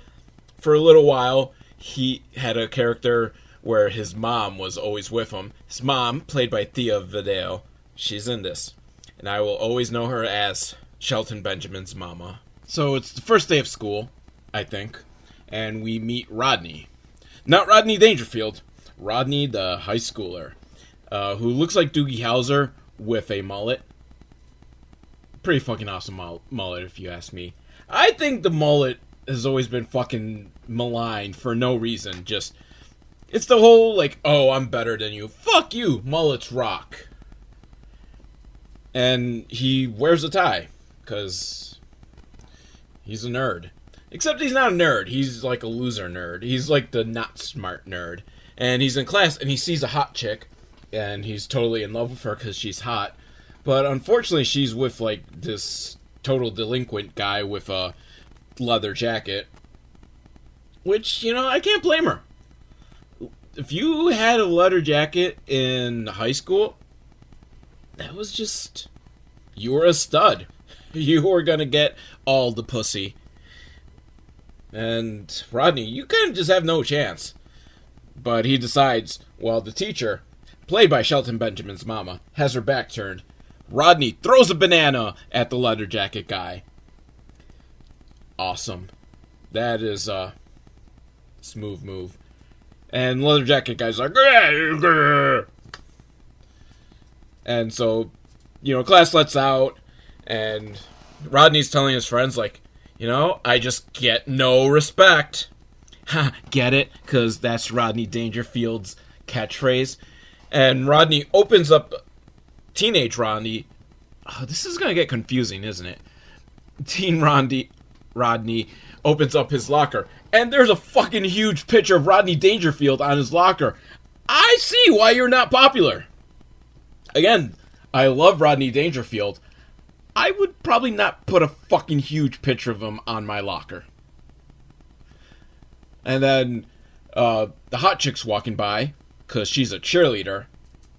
for a little while, he had a character where his mom was always with him. His mom, played by Thea Vidal, she's in this. And I will always know her as Shelton Benjamin's mama. So it's the first day of school, I think, and we meet Rodney. Not Rodney Dangerfield, Rodney the high schooler, who looks like Doogie Howser with a mullet. Pretty fucking awesome mullet, if you ask me. I think the mullet has always been fucking maligned for no reason. Just, it's the whole, like, oh, I'm better than you. Fuck you, mullets rock. And he wears a tie, because he's a nerd. Except he's not a nerd. He's like a loser nerd. He's like the not smart nerd. And he's in class, and he sees a hot chick, and he's totally in love with her because she's hot. But unfortunately, she's with, like, this total delinquent guy with a leather jacket. Which, you know, I can't blame her. If you had a leather jacket in high school, that was just, you were a stud. You were gonna get all the pussy. And Rodney, you kind of just have no chance. But he decides, while the teacher, played by Shelton Benjamin's mama, has her back turned, Rodney throws a banana at the leather jacket guy. Awesome. That is a smooth move. And leather jacket guy's like, "Grr." And so, class lets out, and Rodney's telling his friends, like, I just get no respect. Ha, get it? Because that's Rodney Dangerfield's catchphrase. And Rodney opens up, teenage Rodney. Oh, this is going to get confusing, isn't it? Teen Rodney opens up his locker, and there's a fucking huge picture of Rodney Dangerfield on his locker. I see why you're not popular. Again, I love Rodney Dangerfield. I would probably not put a fucking huge picture of him on my locker. And then the hot chick's walking by, because she's a cheerleader.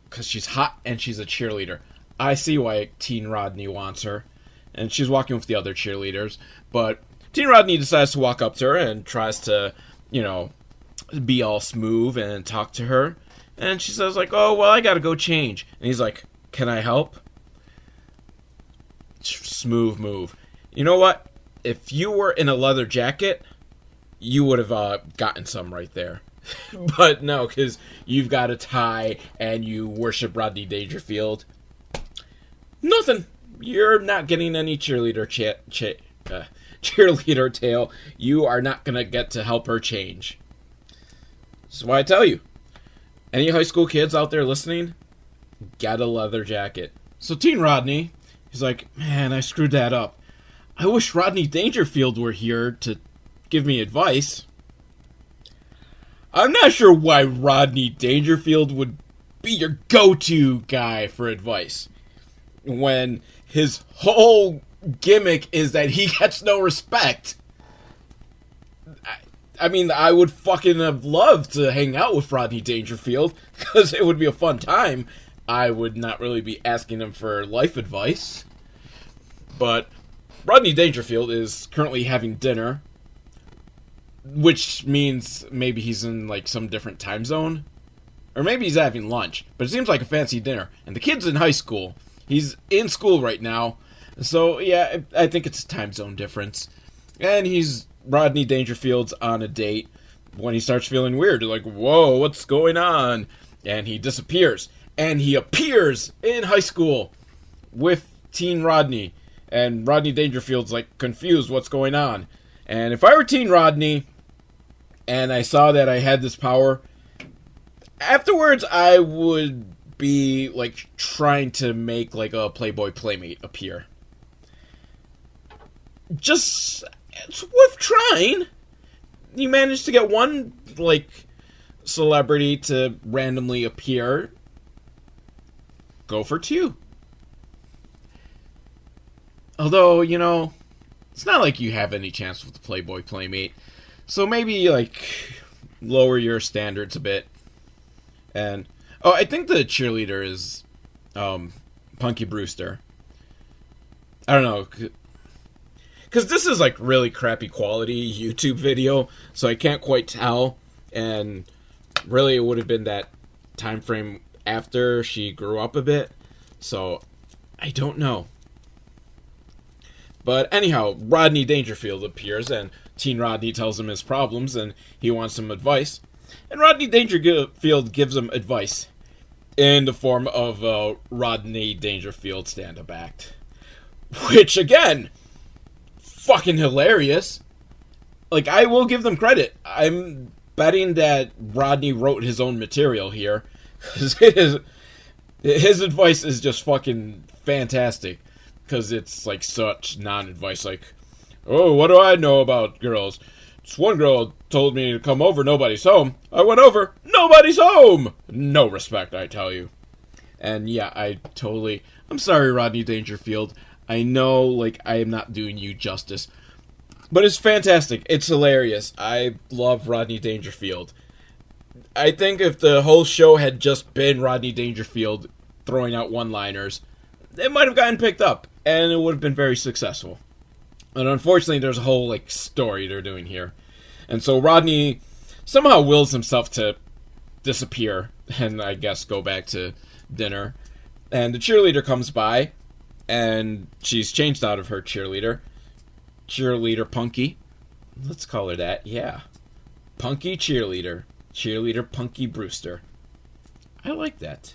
Because she's hot and she's a cheerleader. I see why Teen Rodney wants her. And she's walking with the other cheerleaders. But Teen Rodney decides to walk up to her and tries to, be all smooth and talk to her. And she says, like, oh, well, I gotta go change. And he's like, can I help? Smooth move. You know what? If you were in a leather jacket, you would have gotten some right there. But no, because you've got a tie and you worship Rodney Dangerfield. Nothing. You're not getting any cheerleader cheerleader tail. You are not going to get to help her change. This is why I tell you. Any high school kids out there listening? Get a leather jacket. So Teen Rodney, he's like, man, I screwed that up. I wish Rodney Dangerfield were here to give me advice. I'm not sure why Rodney Dangerfield would be your go-to guy for advice, when his whole gimmick is that he gets no respect. I mean, I would fucking have loved to hang out with Rodney Dangerfield, because it would be a fun time. I would not really be asking him for life advice. But Rodney Dangerfield is currently having dinner, which means maybe he's in, like, some different time zone. Or maybe he's having lunch. But it seems like a fancy dinner. And the kid's in high school. He's in school right now. So, yeah, I think it's a time zone difference. And Rodney Dangerfield's on a date when he starts feeling weird. Like, whoa, what's going on? And he disappears. And he appears in high school with Teen Rodney. And Rodney Dangerfield's, like, confused what's going on. And if I were Teen Rodney, and I saw that I had this power, afterwards I would be, like, trying to make, like, a Playboy Playmate appear. It's worth trying. You managed to get one, like, celebrity to randomly appear. Go for two. Although, it's not like you have any chance with the Playboy Playmate. So maybe, like, lower your standards a bit. And, I think the cheerleader is, Punky Brewster. I don't know. Because this is, like, really crappy quality YouTube video. So I can't quite tell. And really it would have been that time frame after she grew up a bit. So, I don't know. But anyhow, Rodney Dangerfield appears, and Teen Rodney tells him his problems, and he wants some advice. And Rodney Dangerfield gives him advice in the form of a Rodney Dangerfield stand-up act. Which, again, fucking hilarious. Like, I will give them credit. I'm betting that Rodney wrote his own material here, because his advice is just fucking fantastic. Because it's, like, such non-advice, like, oh, what do I know about girls? This one girl told me to come over, nobody's home. I went over, nobody's home! No respect, I tell you. And, yeah, I'm sorry, Rodney Dangerfield. I know, like, I am not doing you justice. But it's fantastic. It's hilarious. I love Rodney Dangerfield. I think if the whole show had just been Rodney Dangerfield throwing out one-liners, it might have gotten picked up, and it would have been very successful. And unfortunately, there's a whole, like, story they're doing here. And so Rodney somehow wills himself to disappear and, I guess, go back to dinner. And the cheerleader comes by, and she's changed out of her cheerleader. Cheerleader Punky. Let's call her that, yeah. Punky Cheerleader. Cheerleader Punky Brewster. I like that.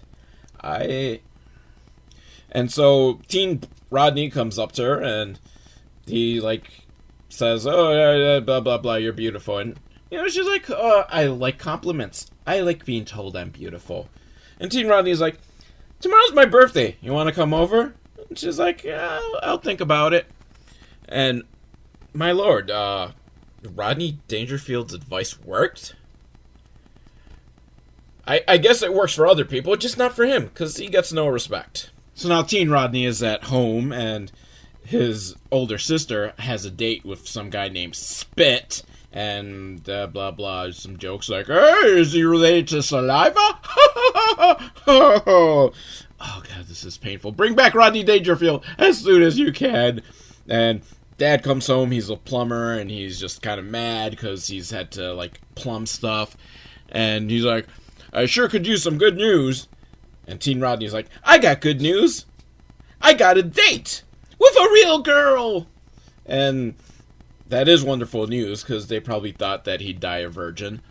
And so Teen Rodney comes up to her, and he, like, says, oh, yeah, blah, blah, blah, you're beautiful. And, you know, she's like, oh, I like compliments. I like being told I'm beautiful. And Teen Rodney's like, tomorrow's my birthday. You want to come over? And she's like, yeah, I'll think about it. And, my lord, Rodney Dangerfield's advice worked? I guess it works for other people, just not for him, because he gets no respect. So now Teen Rodney is at home, and his older sister has a date with some guy named Spit, and blah blah, some jokes like, hey, is he related to Saliva? Oh god, this is painful. Bring back Rodney Dangerfield as soon as you can. And Dad comes home, he's a plumber, and he's just kind of mad because he's had to, like, plumb stuff. And he's like, I sure could use some good news. And Teen Rodney's like, I got good news. I got a date with a real girl. And that is wonderful news, because they probably thought that he'd die a virgin.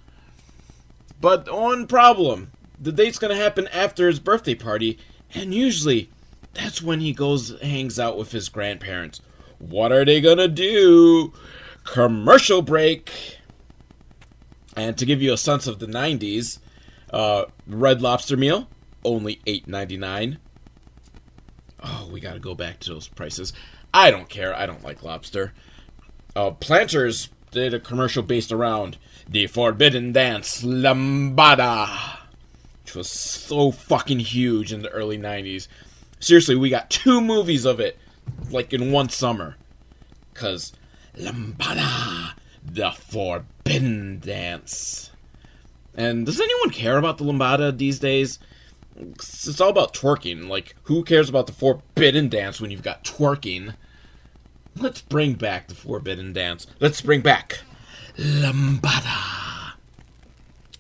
But one problem. The date's going to happen after his birthday party, and usually that's when he hangs out with his grandparents. What are they going to do? Commercial break. And to give you a sense of the 90s, Red Lobster meal, only $8.99. Oh, we gotta go back to those prices. I don't care. I don't like lobster. Planters did a commercial based around the Forbidden Dance Lambada, which was so fucking huge in the early 90s. Seriously, we got 2 movies of it, like, in one summer. Because Lambada, the Forbidden Dance. And does anyone care about the Lambada these days? It's all about twerking. Like, who cares about the Forbidden Dance when you've got twerking? Let's bring back the Forbidden Dance. Let's bring back Lambada.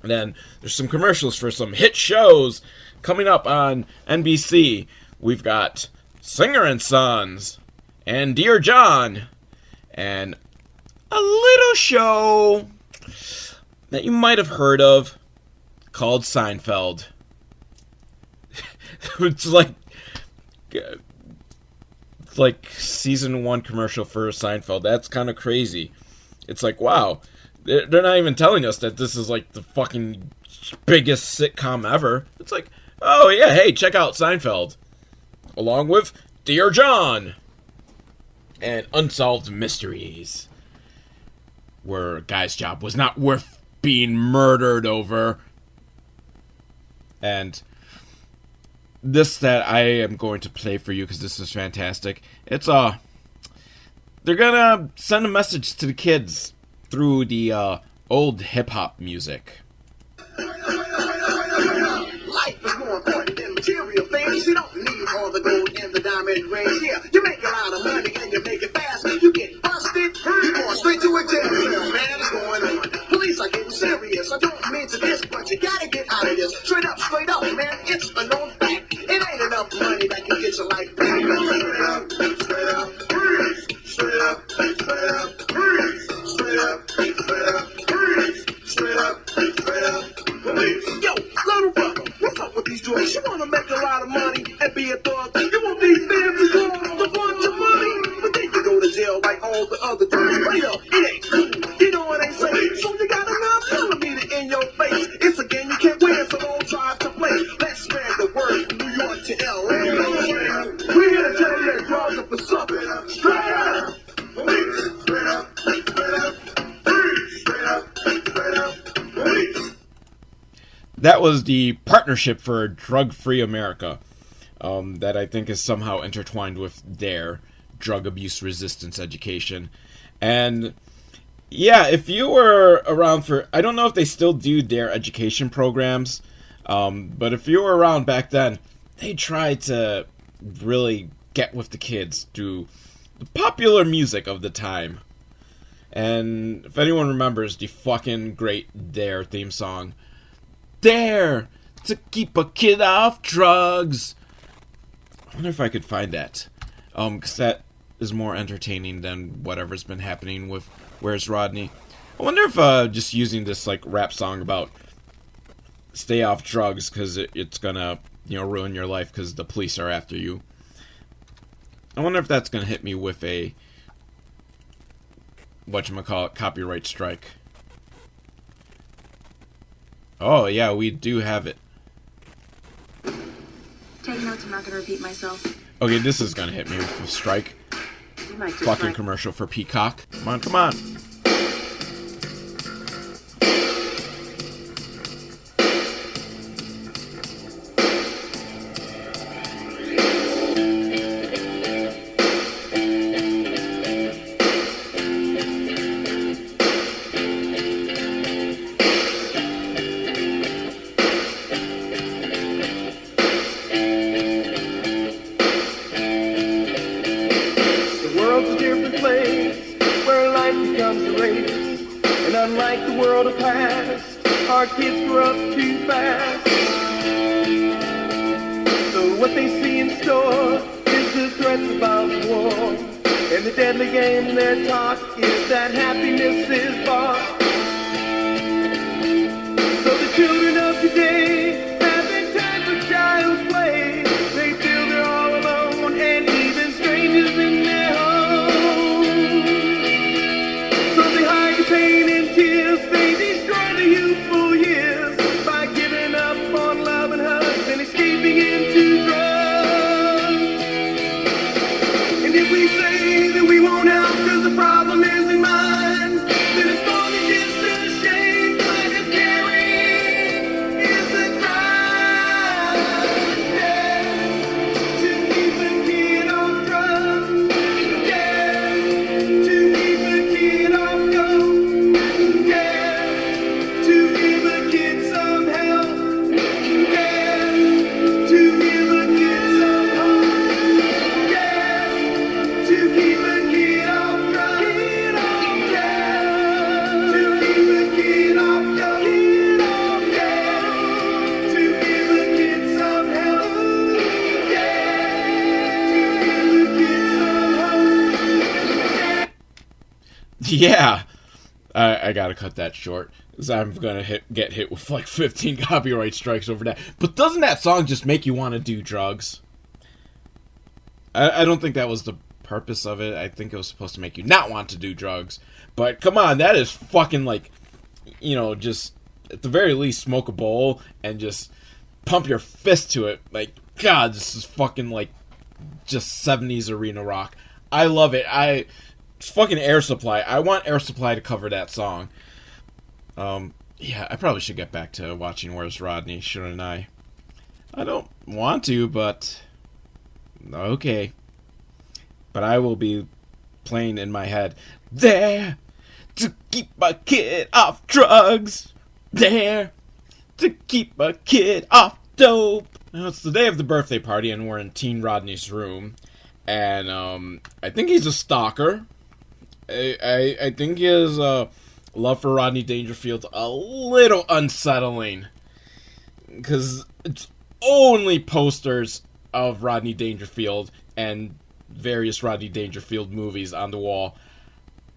And then there's some commercials for some hit shows coming up on NBC. We've got Singer and Sons and Dear John and a little show that you might have heard of called Seinfeld. It's like season 1 commercial for Seinfeld. That's kind of crazy. It's like, wow, they're not even telling us that this is like the fucking biggest sitcom ever. It's like, oh yeah, hey, check out Seinfeld, along with Dear John and Unsolved Mysteries, where a guy's job was not worth being murdered over. And this that I am going to play for you, because this is fantastic. It's they're gonna send a message to the kids through the old hip-hop music. Life is more important than material things. You don't need all the gold and the diamond rings. Yeah, you make a lot of money and you make it fast. You get busted, you go straight to a jail. Man, it's going on. Police are getting serious. I don't mean to this, but you gotta get out of this. Straight up, man, it's a known fact. It ain't enough money that can get your life back. Straight up, freeze. Straight up, freeze. Straight up, freeze. Straight up, police. Yo, little brother, what's up with these joints? You wanna make a lot of money and be a thug? You want these fancy cars, a bunch of money, but then you go to jail like all the other dudes. Straight up, it ain't cool. You know it ain't safe. So you got enough millimeter in your face. It's a game you can't win, so don't try to play. Let's spread the word from New York to LA. We're here to tell you that drugs are for something. Straight up, police. Straight up, freeze. Straight up, police. That was the Partnership for Drug-Free America, that I think is somehow intertwined with DARE, Drug Abuse Resistance Education. And yeah, if you were around for, I don't know if they still do DARE education programs, but if you were around back then, they tried to really get with the kids through the popular music of the time. And if anyone remembers the fucking great Dare theme song, Dare to keep a kid off drugs. I wonder if I could find that. Because that is more entertaining than whatever's been happening with Where's Rodney. I wonder if just using this like rap song about stay off drugs because it's gonna, ruin your life because the police are after you. I wonder if that's gonna hit me with a whatchamacallit, copyright strike. Oh, yeah, we do have it. Take notes, I'm not gonna repeat myself. Okay, this is gonna hit me with a strike. Fucking commercial for Peacock. Come on, come on. Unlike the world of past, our kids grow up too fast. So what they see in store is the threats about war. And the deadly game they're taught is that happiness is bought. So the children of today have been turned for child's play. They feel they're all alone and even strangers in their home. So they hide the pain and tears, they destroy the youthful years by giving up on love and hugs and escaping into drugs. And if we say that we won't help because the problem isn't mine, then it's more than just a shame, but it's caring is the crime. Yeah, to keep a kid off drugs. Yeah, to keep a kid off dope. Yeah, I gotta cut that short, because I'm gonna get hit with like 15 copyright strikes over that. But doesn't that song just make you want to do drugs? I don't think that was the purpose of it. I think it was supposed to make you not want to do drugs. But come on, that is fucking like, just at the very least smoke a bowl and just pump your fist to it. Like, God, this is fucking like just 70s arena rock. I love it. It's fucking Air Supply. I want Air Supply to cover that song. Yeah, I probably should get back to watching Where's Rodney, shouldn't I? I don't want to, but okay. But I will be playing in my head, there to keep a kid off drugs, there to keep a kid off dope. Now, it's the day of the birthday party, and we're in Teen Rodney's room, and I think he's a stalker. I think his love for Rodney Dangerfield's a little unsettling, because it's only posters of Rodney Dangerfield and various Rodney Dangerfield movies on the wall,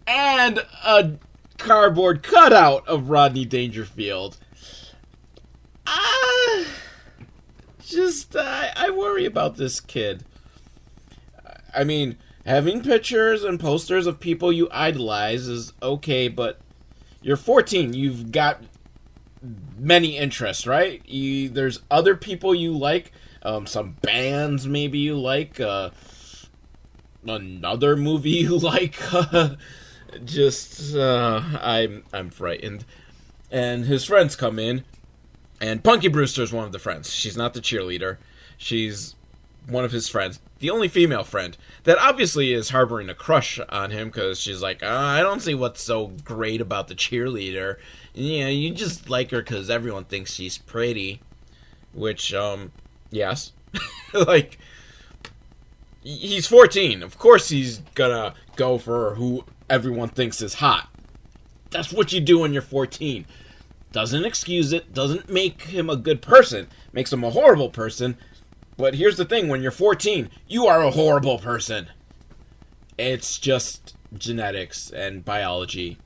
and a cardboard cutout of Rodney Dangerfield. I worry about this kid. I mean, having pictures and posters of people you idolize is okay, but you're 14. You've got many interests, right? There's other people you like. Some bands maybe you like. Another movie you like. I'm frightened. And his friends come in. And Punky Brewster's one of the friends. She's not the cheerleader. She's one of his friends. The only female friend that obviously is harboring a crush on him, because she's like, I don't see what's so great about the cheerleader. Yeah, you just like her because everyone thinks she's pretty. Which, yes. Like, He's 14. Of course he's gonna go for who everyone thinks is hot. That's what you do when you're 14. Doesn't excuse it, doesn't make him a good person, makes him a horrible person. But here's the thing, when you're 14, you are a horrible person. It's just genetics and biology.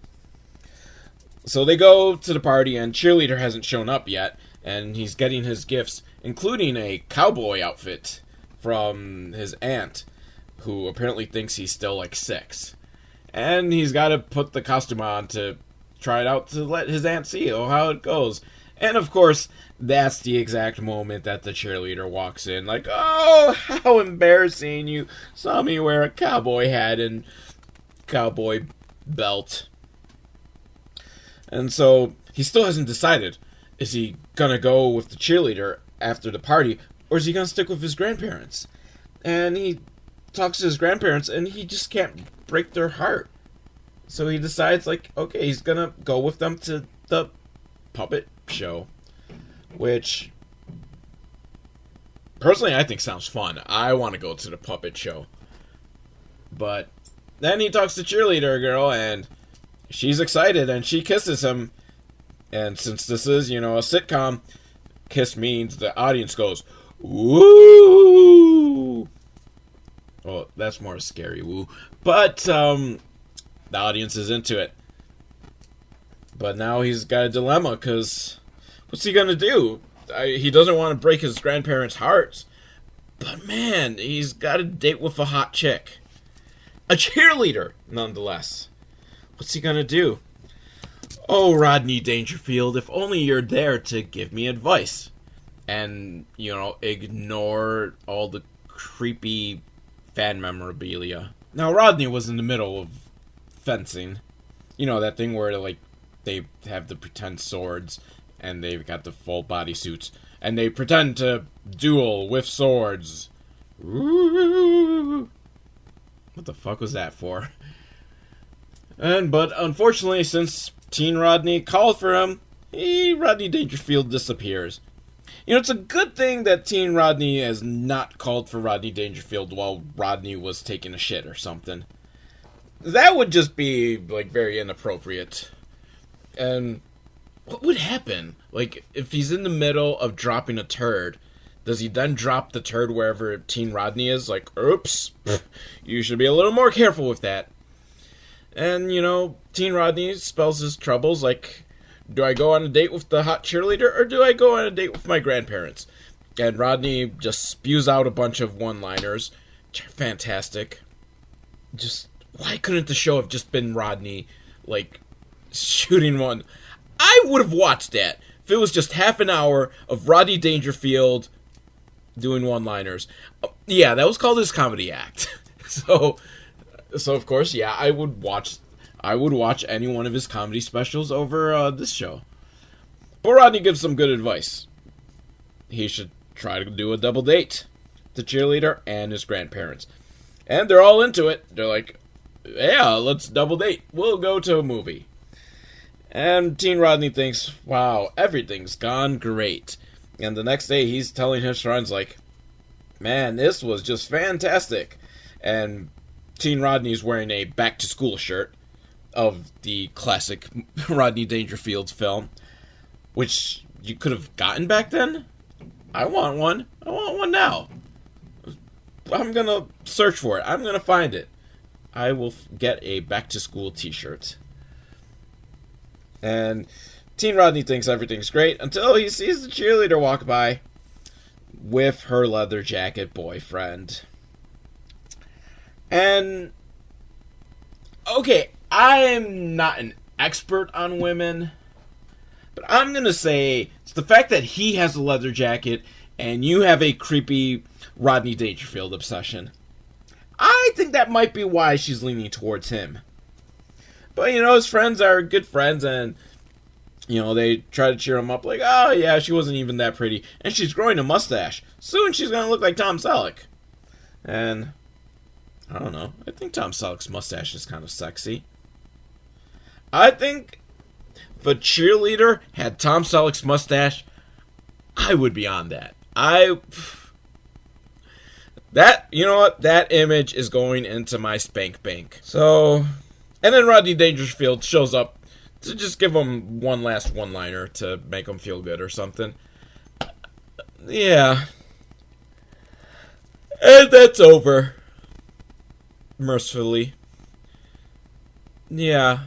So they go to the party, and cheerleader hasn't shown up yet, and he's getting his gifts, including a cowboy outfit from his aunt, who apparently thinks he's still like 6. And he's got to put the costume on to try it out to let his aunt see how it goes. And of course, that's the exact moment that the cheerleader walks in, like, oh, how embarrassing, you saw me wear a cowboy hat and cowboy belt. And so, he still hasn't decided, is he gonna go with the cheerleader after the party, or is he gonna stick with his grandparents? And he talks to his grandparents, and he just can't break their heart. So he decides, like, okay, he's gonna go with them to the puppet show, which, personally, I think sounds fun. I want to go to the puppet show. But then he talks to cheerleader girl, and she's excited, and she kisses him. And since this is, a sitcom, kiss means the audience goes, woo! Well, that's more scary woo. But, the audience is into it. But now he's got a dilemma, because what's he gonna do? He doesn't want to break his grandparents' hearts. But man, he's got a date with a hot chick. A cheerleader, nonetheless. What's he gonna do? Oh, Rodney Dangerfield, if only you're there to give me advice. And, ignore all the creepy fan memorabilia. Now, Rodney was in the middle of fencing. That thing where, they have the pretend swords, and they've got the full body suits, and they pretend to duel with swords. Ooh. What the fuck was that for? But unfortunately, since Teen Rodney called for him, Rodney Dangerfield disappears. It's a good thing that Teen Rodney has not called for Rodney Dangerfield while Rodney was taking a shit or something. That would just be, very inappropriate. And what would happen? If he's in the middle of dropping a turd, does he then drop the turd wherever Teen Rodney is? Oops, you should be a little more careful with that. And, Teen Rodney spells his troubles do I go on a date with the hot cheerleader, or do I go on a date with my grandparents? And Rodney just spews out a bunch of one-liners. Fantastic. Just, why couldn't the show have just been Rodney, shooting one? I would have watched that if it was just half an hour of Rodney Dangerfield doing one-liners. Yeah, that was called his comedy act. So of course, yeah, I would watch any one of his comedy specials over this show. But Rodney gives some good advice. He should try to do a double date. The cheerleader and his grandparents. And they're all into it. They're like, yeah, let's double date. We'll go to a movie. And Teen Rodney thinks, wow, everything's gone great. And the next day, he's telling his friends, man, this was just fantastic. And Teen Rodney's wearing a back-to-school shirt of the classic Rodney Dangerfield film, which you could have gotten back then. I want one. I want one now. I'm going to search for it. I'm going to find it. I will get a back-to-school t-shirt. And Teen Rodney thinks everything's great until he sees the cheerleader walk by with her leather jacket boyfriend. And, okay, I'm not an expert on women, but I'm going to say it's the fact that he has a leather jacket and you have a creepy Rodney Dangerfield obsession. I think that might be why she's leaning towards him. But, his friends are good friends, and, they try to cheer him up, oh, yeah, she wasn't even that pretty, and she's growing a mustache. Soon she's going to look like Tom Selleck. And, I don't know, I think Tom Selleck's mustache is kind of sexy. I think if a cheerleader had Tom Selleck's mustache, I would be on that. That, you know what? That image is going into my spank bank. So, and then Rodney Dangerfield shows up to just give him one last one-liner to make him feel good or something. Yeah. And that's over. Mercifully. Yeah.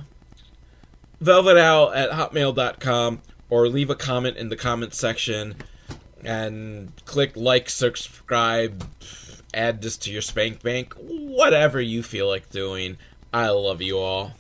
velvetowl@hotmail.com, or leave a comment in the comment section and click like, subscribe, add this to your spank bank, whatever you feel like doing. I love you all.